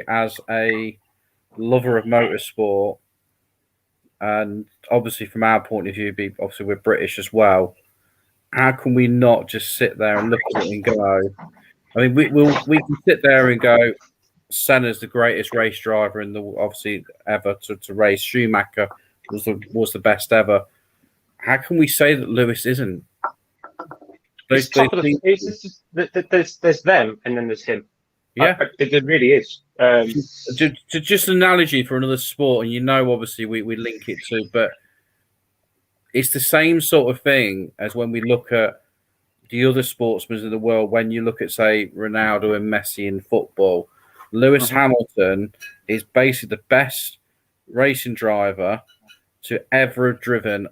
as a lover of motorsport, and obviously from our point of view, obviously we're British as well, how can we not just sit there and look at it and go? I mean, we can sit there and go, Senna's the greatest race driver in the obviously ever to race. Schumacher was the best ever. How can we say that Lewis isn't? There's them, and then there's him. Yeah, there really is. Just an analogy for another sport, and obviously we link it to, but it's the same sort of thing as when we look at the other sportsmen in the world. When you look at, say, Ronaldo and Messi in football, Lewis Hamilton is basically the best racing driver to ever have driven,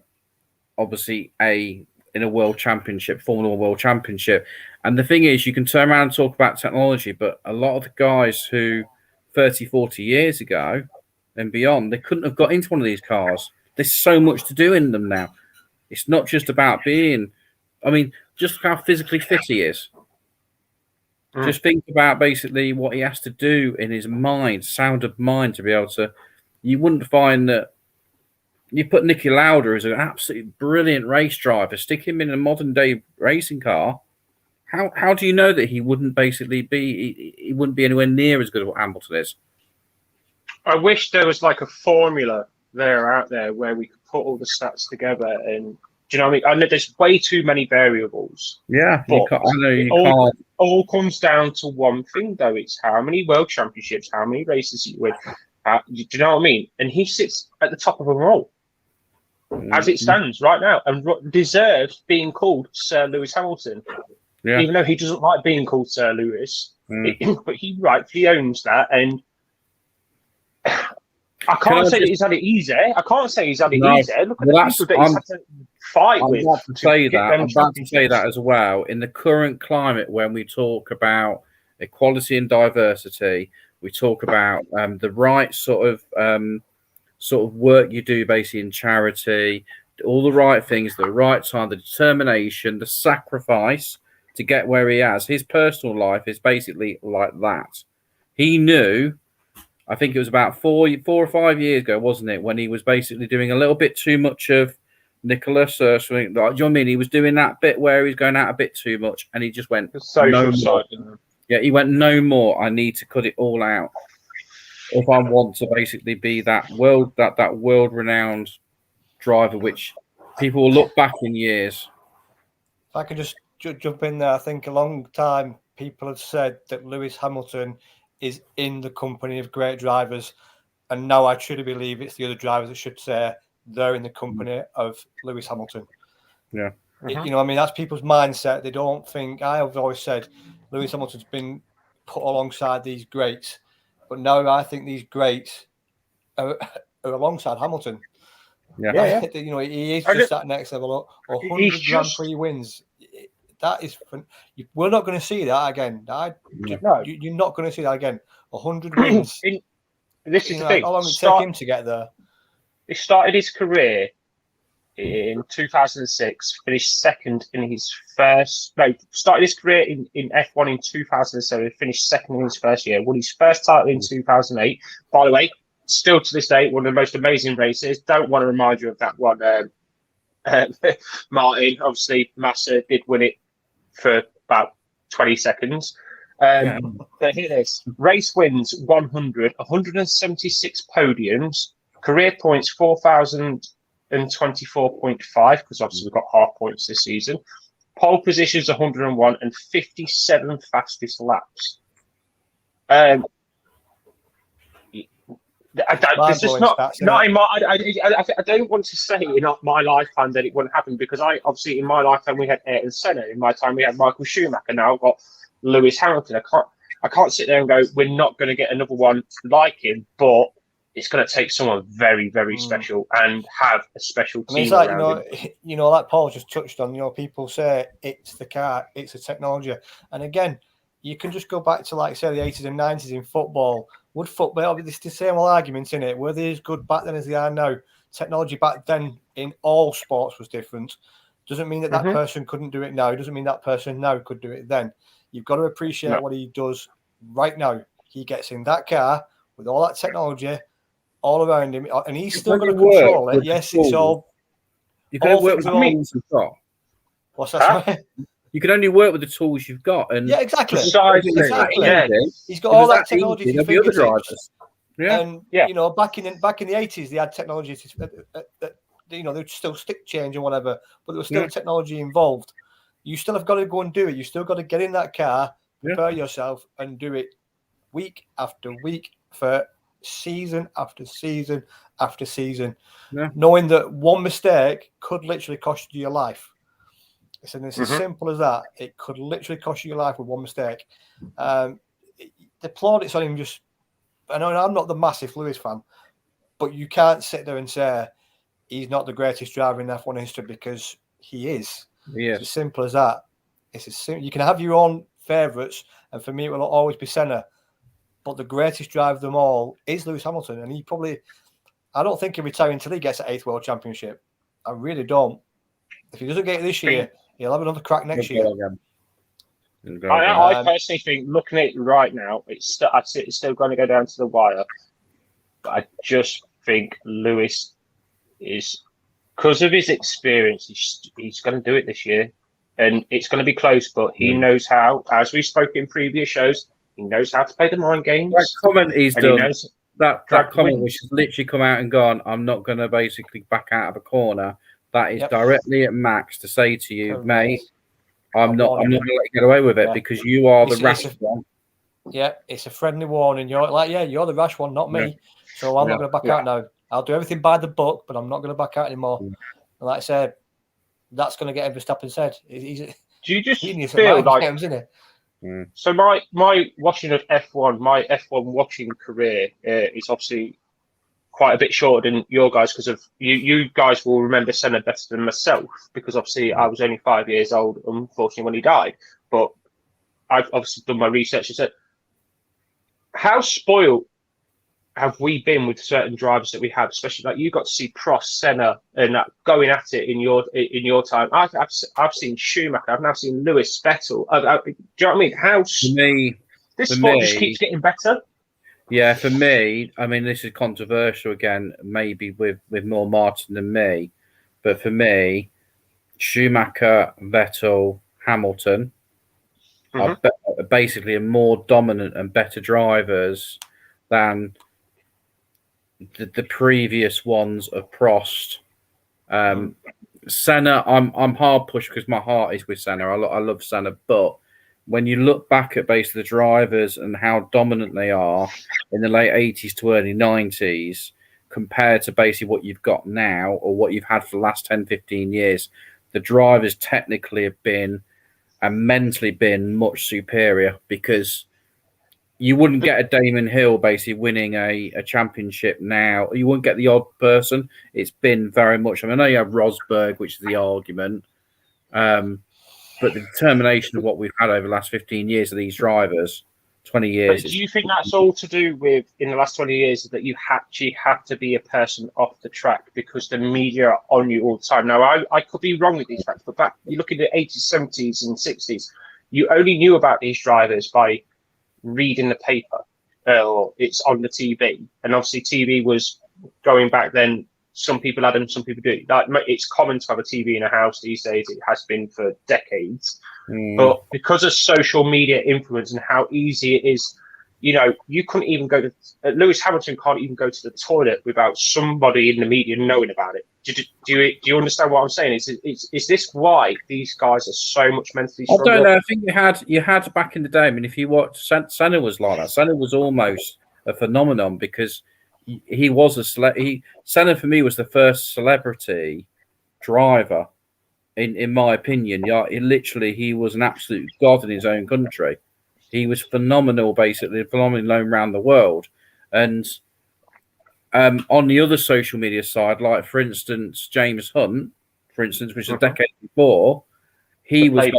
obviously, in a world championship, Formula One world championship. And the thing is, you can turn around and talk about technology, but a lot of the guys who 30, 40 years ago and beyond, they couldn't have got into one of these cars. There's so much to do in them now. It's not just about being, just how physically fit he is. Just think about basically what he has to do in his mind, sound of mind, to be able to. You wouldn't find that. You put Niki Lauda as an absolutely brilliant race driver, stick him in a modern day racing car. How do you know that he wouldn't basically be? He wouldn't be anywhere near as good as what Hamilton is. I wish there was like a formula out there where we could put all the stats together. And do you know what I mean? I know there's way too many variables. Yeah, you can't. All comes down to one thing, though. It's how many world championships, how many races you win. Do you know what I mean? And he sits at the top of them all, as it stands right now, and deserves being called Sir Lewis Hamilton. Yeah. Even though he doesn't like being called Sir Lewis, but he rightfully owns that. And I can't say that he's had it easy. I can't say he's had it easy. Look at the people that he's had to fight with. I'm about to say that as well. In the current climate, when we talk about equality and diversity. We talk about the right sort of work you do basically in charity, all the right things, the right time, the determination, the sacrifice to get where he has. His personal life is basically like that. He knew, I think it was about 4 or 5 years ago, wasn't it, when he was basically doing a little bit too much of Nicholas or something. Like, do you know what I mean? He was doing that bit where he's going out a bit too much, and he just went, the social no side. more. Yeah, he went, no more. I need to cut it all out if I want to basically be that world renowned driver, which people will look back in years. If I could just jump in there, I think a long time people have said that Lewis Hamilton is in the company of great drivers, and now I truly believe it's the other drivers that should say they're in the company of Lewis Hamilton. Yeah. You know, I mean, that's people's mindset. They don't think. I've always said Lewis Hamilton's been put alongside these greats, but now I think these greats are alongside Hamilton. Yeah. You know, he is just that next level. 100 Grand Prix wins. That is, we're not going to see that again. No. You're not going to see that again. 100 wins. This is the thing. How long did it take him to get there? He started his career in 2006, finished second in his first. No, started his career in F1 in 2007, finished second in his first year, won his first title in 2008. By the way, still to this day, one of the most amazing races. Don't want to remind you of that one, Martin. Obviously, Massa did win it for about 20 seconds. But here it is. Race wins 176 podiums, career points 4,024.5, because obviously we've got half points this season. Pole positions 101 and 57 fastest laps. I don't want to say in my lifetime that it wouldn't happen, because obviously in my lifetime we had Ayrton Senna, in my time we had Michael Schumacher, now I've got Lewis Hamilton. I can't sit there and go, we're not going to get another one like him, but it's going to take someone very, very special and have a special team. I mean, it's like, around you know, like Paul just touched on, you know, people say it's the car, it's the technology. And again, you can just go back to, like, say, the 80s and 90s in football. Would football be the same arguments in it? Were they as good back then as they are now? Technology back then in all sports was different. Doesn't mean that person couldn't do it now. Doesn't mean that person now could do it then. You've got to appreciate what he does right now. He gets in that car with all that technology all around him, and he's still going to control it. Yes, it's all. You can only work with the tools you've got. What's that? You can only work with the tools you've got, and exactly. He's got all that technology to the other drivers. And you know, back in the 80s, they had technology you know, they would still stick change and whatever, but there was still technology involved. You still have got to go and do it. You still got to get in that car, prepare yourself, and do it week after week for season after season after season, knowing that one mistake could literally cost you your life. It's as simple as that. It could literally cost you your life with one mistake. The plaudits on him I know I'm not the massive Lewis fan, but you can't sit there and say he's not the greatest driver in F1 history, because he is. Yes. It's as simple as that. It's as simple. You can have your own favourites, and for me, it will always be Senna. But the greatest driver of them all is Lewis Hamilton, and I don't think he'll retire until he gets an 8th World Championship. I really don't. If he doesn't get it this year, he'll have another crack next year. I personally think, looking at it right now, it's still going to go down to the wire. But I just think Lewis is, because of his experience, he's going to do it this year. And it's going to be close, but he knows how, as we spoke in previous shows, he knows how to play the mind games. That comment he's done, that comment which has literally come out and gone, I'm not going to basically back out of a corner. That is directly at Max to say to you, mate, I'm not going to let you get away with it, because you are the rash one. Yeah, it's a friendly warning. You're like, you're the rash one, not me. Yeah. So I'm not going to back out now. I'll do everything by the book, but I'm not going to back out anymore. And like I said, that's going to get Verstappen said. Do you just feel like games, isn't it? So my watching of F1, my F1 watching career is obviously quite a bit shorter than your guys, because of you guys will remember Senna better than myself, because obviously I was only 5 years old, unfortunately, when he died. But I've obviously done my research and said, how spoiled have we been with certain drivers that we have, especially like you got to see Prost, Senna, and going at it in your time. I've seen Schumacher. I've now seen Lewis, Vettel. Do you know what I mean? This sport just keeps getting better. Yeah, for me, I mean, this is controversial again, maybe with more Martin than me, but for me, Schumacher, Vettel, Hamilton are basically more dominant and better drivers than the previous ones of Prost. Senna, I'm hard pushed because my heart is with Senna. I love Senna, but when you look back at basically the drivers and how dominant they are in the late 80s to early 90s compared to basically what you've got now or what you've had for the last 10, 15 years, the drivers technically have been and mentally been much superior, because you wouldn't get a Damon Hill basically winning a championship now. You wouldn't get the odd person. It's been very much, I mean, I know you have Rosberg, which is the argument, but the determination of what we've had over the last 15 years of these drivers, 20 years. But do you think that's all to do with, in the last 20 years, that you actually have to be a person off the track because the media are on you all the time? Now, I could be wrong with these facts, but back, you look at the 80s, 70s, and 60s, you only knew about these drivers by reading the paper or it's on the TV. And obviously, TV was going back then. Some people had them, some people do. Like, it's common to have a TV in a house these days. It has been for decades. But because of social media influence and how easy it is, you know, you couldn't even go to Lewis Hamilton can't even go to the toilet without somebody in the media knowing about it. Do you understand what I'm saying? Is this why these guys are so much mentally stronger? I don't know. I think you had back in the day. I mean, if you watch, Senna was like that. Senna was almost a phenomenon because he was Senna for me was the first celebrity driver, in my opinion. Yeah, he was an absolute god in his own country. He was phenomenal, basically, phenomenally known around the world. And on the other social media side, like for instance, James Hunt, for instance, which is a decade before, he was a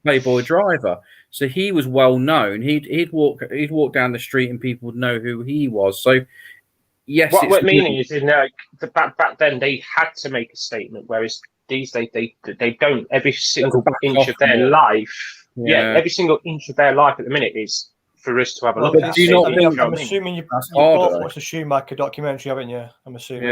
Playboy driver. So he was well known. He'd walk down the street and people would know who he was. So yes, what I mean is, back then they had to make a statement, whereas these days they don't. Every single inch of their life, every single inch of their life at the minute is for us to have a look at. I'm assuming you both watched the Schumacher documentary, haven't you? I'm assuming.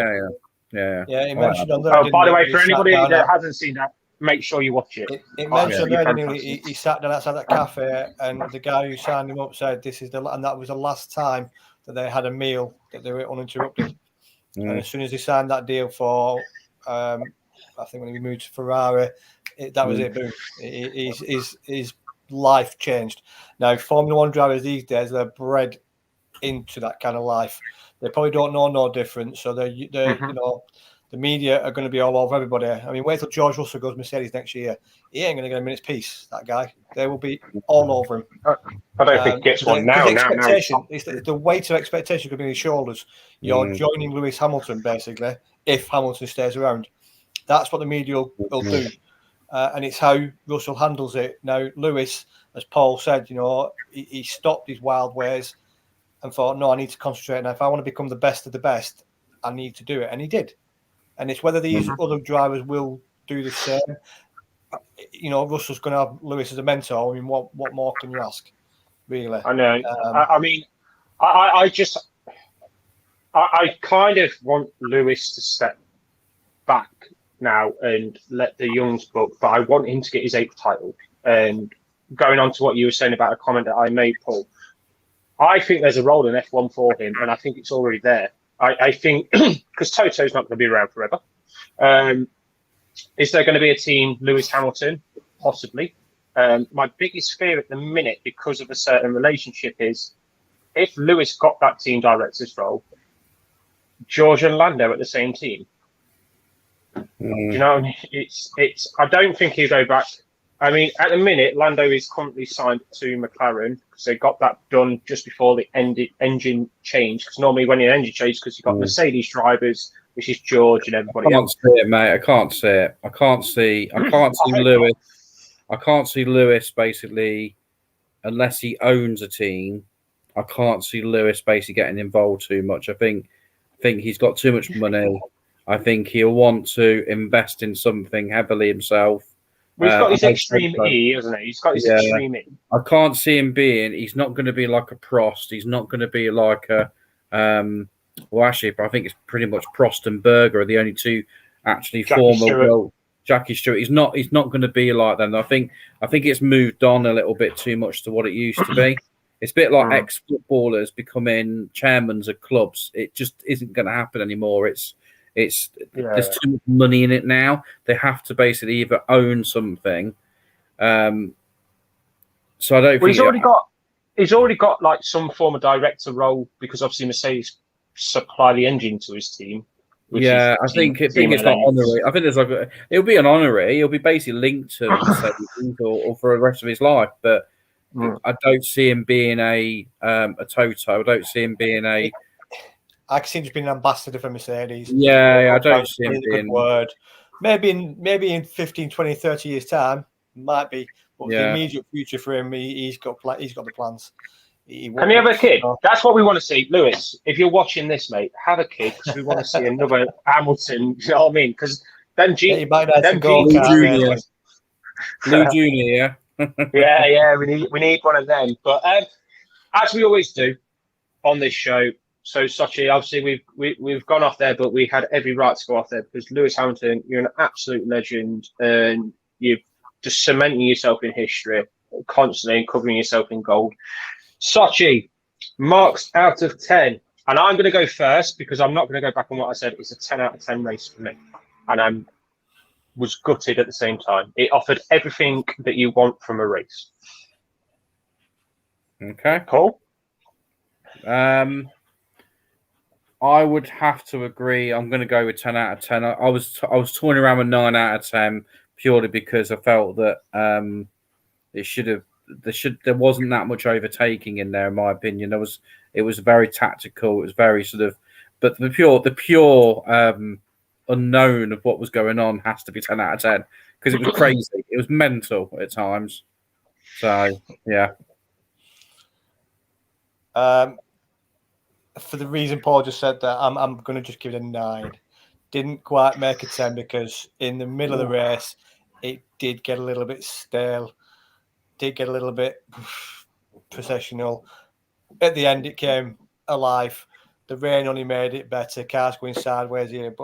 Yeah. He mentioned on there. Oh, by the way, for anybody that hasn't seen that, make sure you watch it. It mentioned there, he sat down outside that cafe, and the guy who signed him up said, and that was the last time that they had a meal that they were uninterrupted. And as soon as he signed that deal for, I think when he moved to Ferrari, that was it. Boom! His life changed. Now, Formula One drivers these days, they're bred into that kind of life. They probably don't know no difference. So you know, the media are going to be all over everybody. I mean, wait till George Russell goes Mercedes next year. He ain't going to get a minute's peace, that guy. They will be all over him. I don't think he gets one now. The weight of expectation could be on his shoulders. You're joining Lewis Hamilton, basically, if Hamilton stays around. That's what the media will do. And it's how Russell handles it. Now, Lewis, as Paul said, you know, he stopped his wild ways and thought, no, I need to concentrate. Now, if I want to become the best of the best, I need to do it. And he did. And it's whether these other drivers will do the same. You know, Russell's going to have Lewis as a mentor. I mean, what more can you ask, really? I know. I mean, I kind of want Lewis to step back now and let the youngs book, but I want him to get his 8th title. And going on to what you were saying about a comment that I made, Paul, I think there's a role in F1 for him, and I think it's already there. I think, because Toto's not going to be around forever. Is there going to be a team Lewis Hamilton? Possibly. My biggest fear at the minute, because of a certain relationship, is if Lewis got that team director's role, George and Lando at the same team. You know, it's. I don't think he'll go back. I mean, at the minute, Lando is currently signed to McLaren because they got that done just before the engine change. Because normally when the engine changes, because you've got Mercedes drivers, which is George and everybody else. I can't see it, mate. I can't see Lewis. I can't see Lewis basically unless he owns a team, I can't see Lewis basically getting involved too much. I think he's got too much money. I think he'll want to invest in something heavily himself. Well, he's got his I don't extreme think so. E, hasn't he? He's got his Yeah. extreme E. I can't see him being. He's not going to be like a Prost. He's not going to be like a. Well, actually, I think it's pretty much Prost and Berger are the only two actually Jackie former Stewart. world. Jackie Stewart. He's not going to be like them. I think it's moved on a little bit too much to what it used to be. It's a bit like ex-footballers becoming chairmen of clubs. It just isn't going to happen anymore. There's too much money in it now. They have to basically either own something. So I don't. Well, he's already got like some form of director role because obviously Mercedes supply the engine to his team. I think it's like honorary. I think it'll be an honorary. It'll be basically linked to Mercedes or for the rest of his life. But I don't see him being a Toto. I don't see him being a. I can see him just being an ambassador for Mercedes. Yeah, I don't see him being a good word. Maybe in 15, 20, 30 years' time, might be. But the immediate future for him, he's got the plans. Can he have a kid? That's what we want to see. Lewis, if you're watching this, mate, have a kid because we want to see another Hamilton. You know what I mean? Because then Blue Junior, yeah, we need one of them. But as we always do on this show, so Sochi, obviously we've gone off there, but we had every right to go off there because Lewis Hamilton, you're an absolute legend, and you're just cementing yourself in history, constantly covering yourself in gold. Sochi, marks out of 10. And I'm going to go first because I'm not going to go back on what I said. It's a 10 out of 10 race for me. And I was gutted at the same time. It offered everything that you want from a race. Okay. Cool. I would have to agree. I'm going to go with 10 out of 10. I was torn around with 9 out of 10 purely because I felt that there wasn't that much overtaking in there, in my opinion. It was very tactical. It was very sort of, but the pure unknown of what was going on has to be 10 out of 10 because it was crazy. It was mental at times. So yeah. For the reason Paul just said that, I'm going to just give it a 9. Didn't quite make a 10 because in the middle of the race, it did get a little bit stale. Did get a little bit processional. At the end, it came alive. The rain only made it better. Cars going sideways here,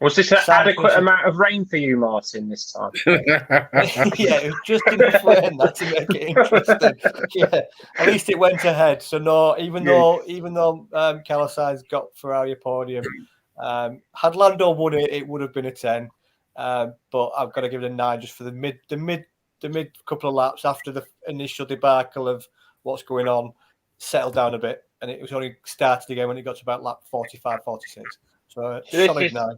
was this an adequate amount of rain for you, Martin, this time? Yeah, it was just enough rain that to make it interesting. Yeah, at least it went ahead. So no, even though Carlos Sainz got Ferrari podium, had Lando won it, it would have been a 10. But I've got to give it a 9 just for the mid couple of laps after the initial debacle of what's going on, settled down a bit, and it was only started again when it got to about lap 45, 46. So solid 9.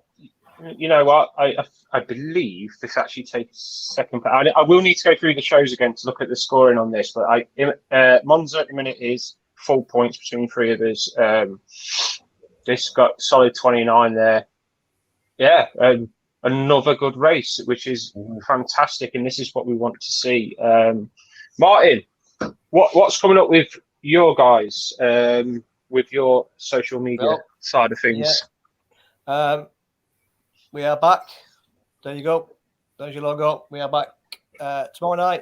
You know what? I believe this actually takes second. I will need to go through the shows again to look at the scoring on this, but Monza at the minute is full points between three of us. This got solid 29 there. Yeah. Another good race, which is fantastic, and this is what we want to see. Martin, what's coming up with your guys, with your social media side of things? Yeah. We are back. There you go. There's your logo. We are back tomorrow night,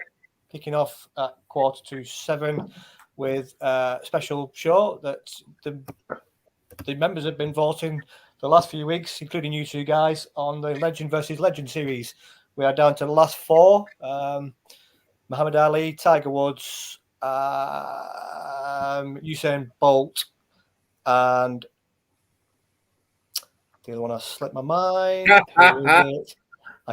kicking off at 6:45 with a special show that the members have been voting the last few weeks, including you two guys, on the Legend versus Legend series. We are down to the last 4. Muhammad Ali, Tiger Woods, Usain Bolt, and the other one has slipped my mind. I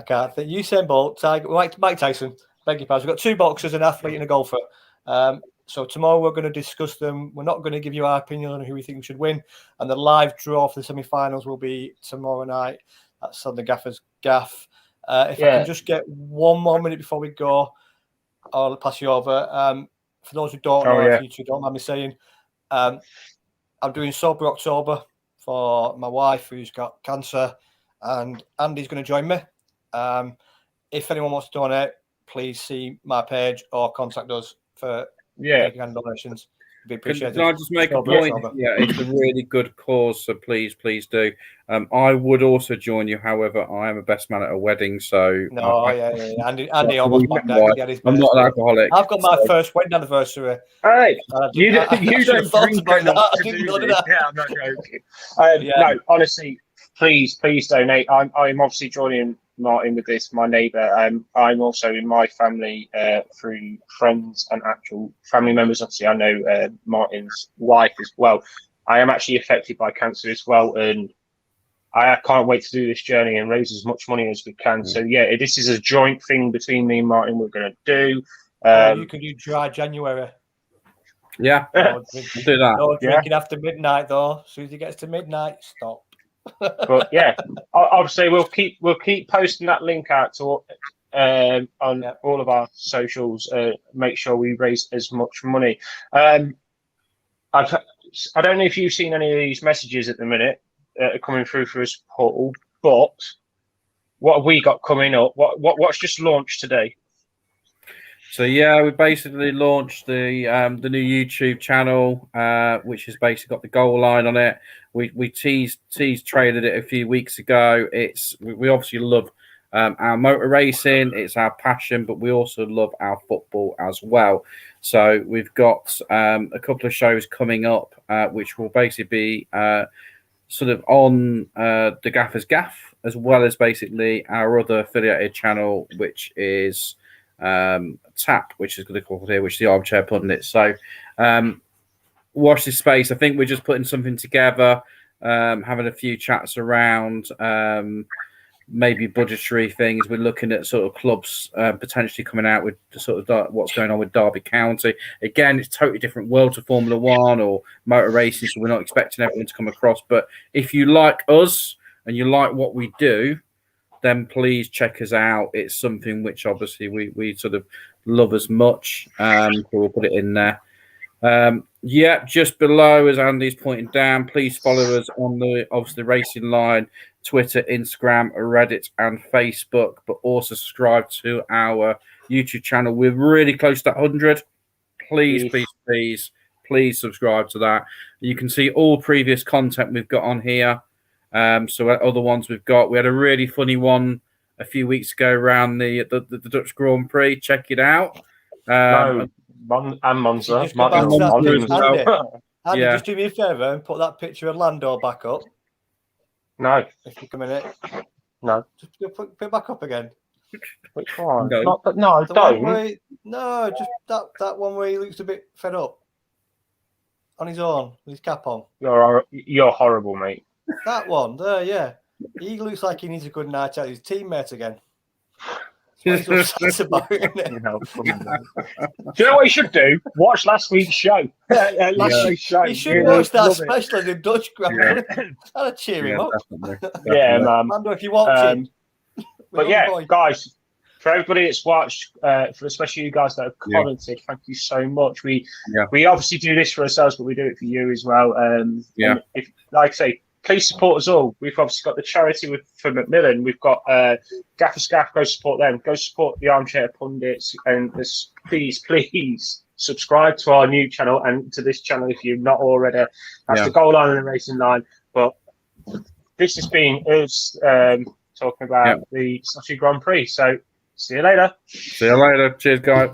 can't think. Usain Bolt, Tiger, Mike Tyson. Beg your pardon. We've got 2 boxers, an athlete, and a golfer. So tomorrow we're going to discuss them. We're not going to give you our opinion on who we think should win. And the live draw for the semi-finals will be tomorrow night. That's on the Gaffer's Gaff. If I can just get one more minute before we go, I'll pass you over. For those who don't know, if you two don't mind me saying, I'm doing Sober October for my wife who's got cancer, and Andy's going to join me. If anyone wants to donate, please see my page or contact us for making any donations. Be appreciated. Can I just make a point? Yeah, it's a really good cause, so please do. I would also join you. However, I am a best man at a wedding, so Andy almost went down. I'm not an alcoholic. I've got my first wedding anniversary. Hey, you don't drink enough to do this. Yeah, I'm not joking. No, honestly, please donate. I'm obviously joining Martin with this, my neighbour. I'm also in my family through friends and actual family members. Obviously, I know Martin's wife as well. I am actually affected by cancer as well, and I can't wait to do this journey and raise as much money as we can. So yeah, this is a joint thing between me and Martin. We're going to do. You can do dry January. Yeah, do that. No drinking Yeah. after midnight, though. As soon as it gets to midnight, stop. But yeah, obviously we'll keep posting that link out to on all of our socials. Make sure we raise as much money. I don't know if you've seen any of these messages at the minute coming through for us, Paul. But what have we got coming up? What's just launched today? So yeah, we basically launched the new YouTube channel, which has basically got the goal line on it. We teased traded it a few weeks ago. We obviously love our motor racing. It's our passion, but we also love our football as well. So we've got a couple of shows coming up, which will basically be sort of on the Gaffer's Gaff, as well as basically our other affiliated channel, which is TAP, which is going to call here, which is the Armchair Pundit. So watch this space. I think we're just putting something together, having a few chats around maybe budgetary things. We're looking at sort of clubs potentially coming out with sort of what's going on with Derby County. Again, it's totally different world to Formula One or motor racing, so we're not expecting everyone to come across. But if you like us and you like what we do, then please check us out. It's something which obviously we sort of love as much. So we'll put it in there. Just below, as Andy's pointing down, please follow us on the Racing Line, Twitter, Instagram, Reddit, and Facebook, but also subscribe to our YouTube channel. We're really close to 100. Please subscribe to that. You can see all previous content we've got on here. So other ones we've got. We had a really funny one a few weeks ago around the Dutch Grand Prix. Check it out. And Monza. Andy, just do me a favour and put that picture of Lando back up. No. If you come in it. No. Just put it back up again. Which one? No, don't. Just that one where he looks a bit fed up. On his own, with his cap on. You're horrible, mate. That one there, yeah. He looks like he needs a good night out with his teammate again. That's what he's upset about, isn't it? Do you know what he should do? Watch last week's show. Week's show. He should watch that, especially the Dutch Grand Prix. That'll cheer him up. Definitely. Yeah, man. Mando, if you watch but yeah, guys, for everybody that's watched, for especially you guys that have commented, thank you so much. We obviously do this for ourselves, but we do it for you as well. And if, like I say, please support us all. We've obviously got the charity for Macmillan. We've got Gaffer's Gaff. Go support them. Go support the Armchair Pundits. And please subscribe to our new channel and to this channel if you're not already. That's the Goal Line and the Racing Line. But this has been us talking about the Sochi Grand Prix. So see you later. Cheers, guys.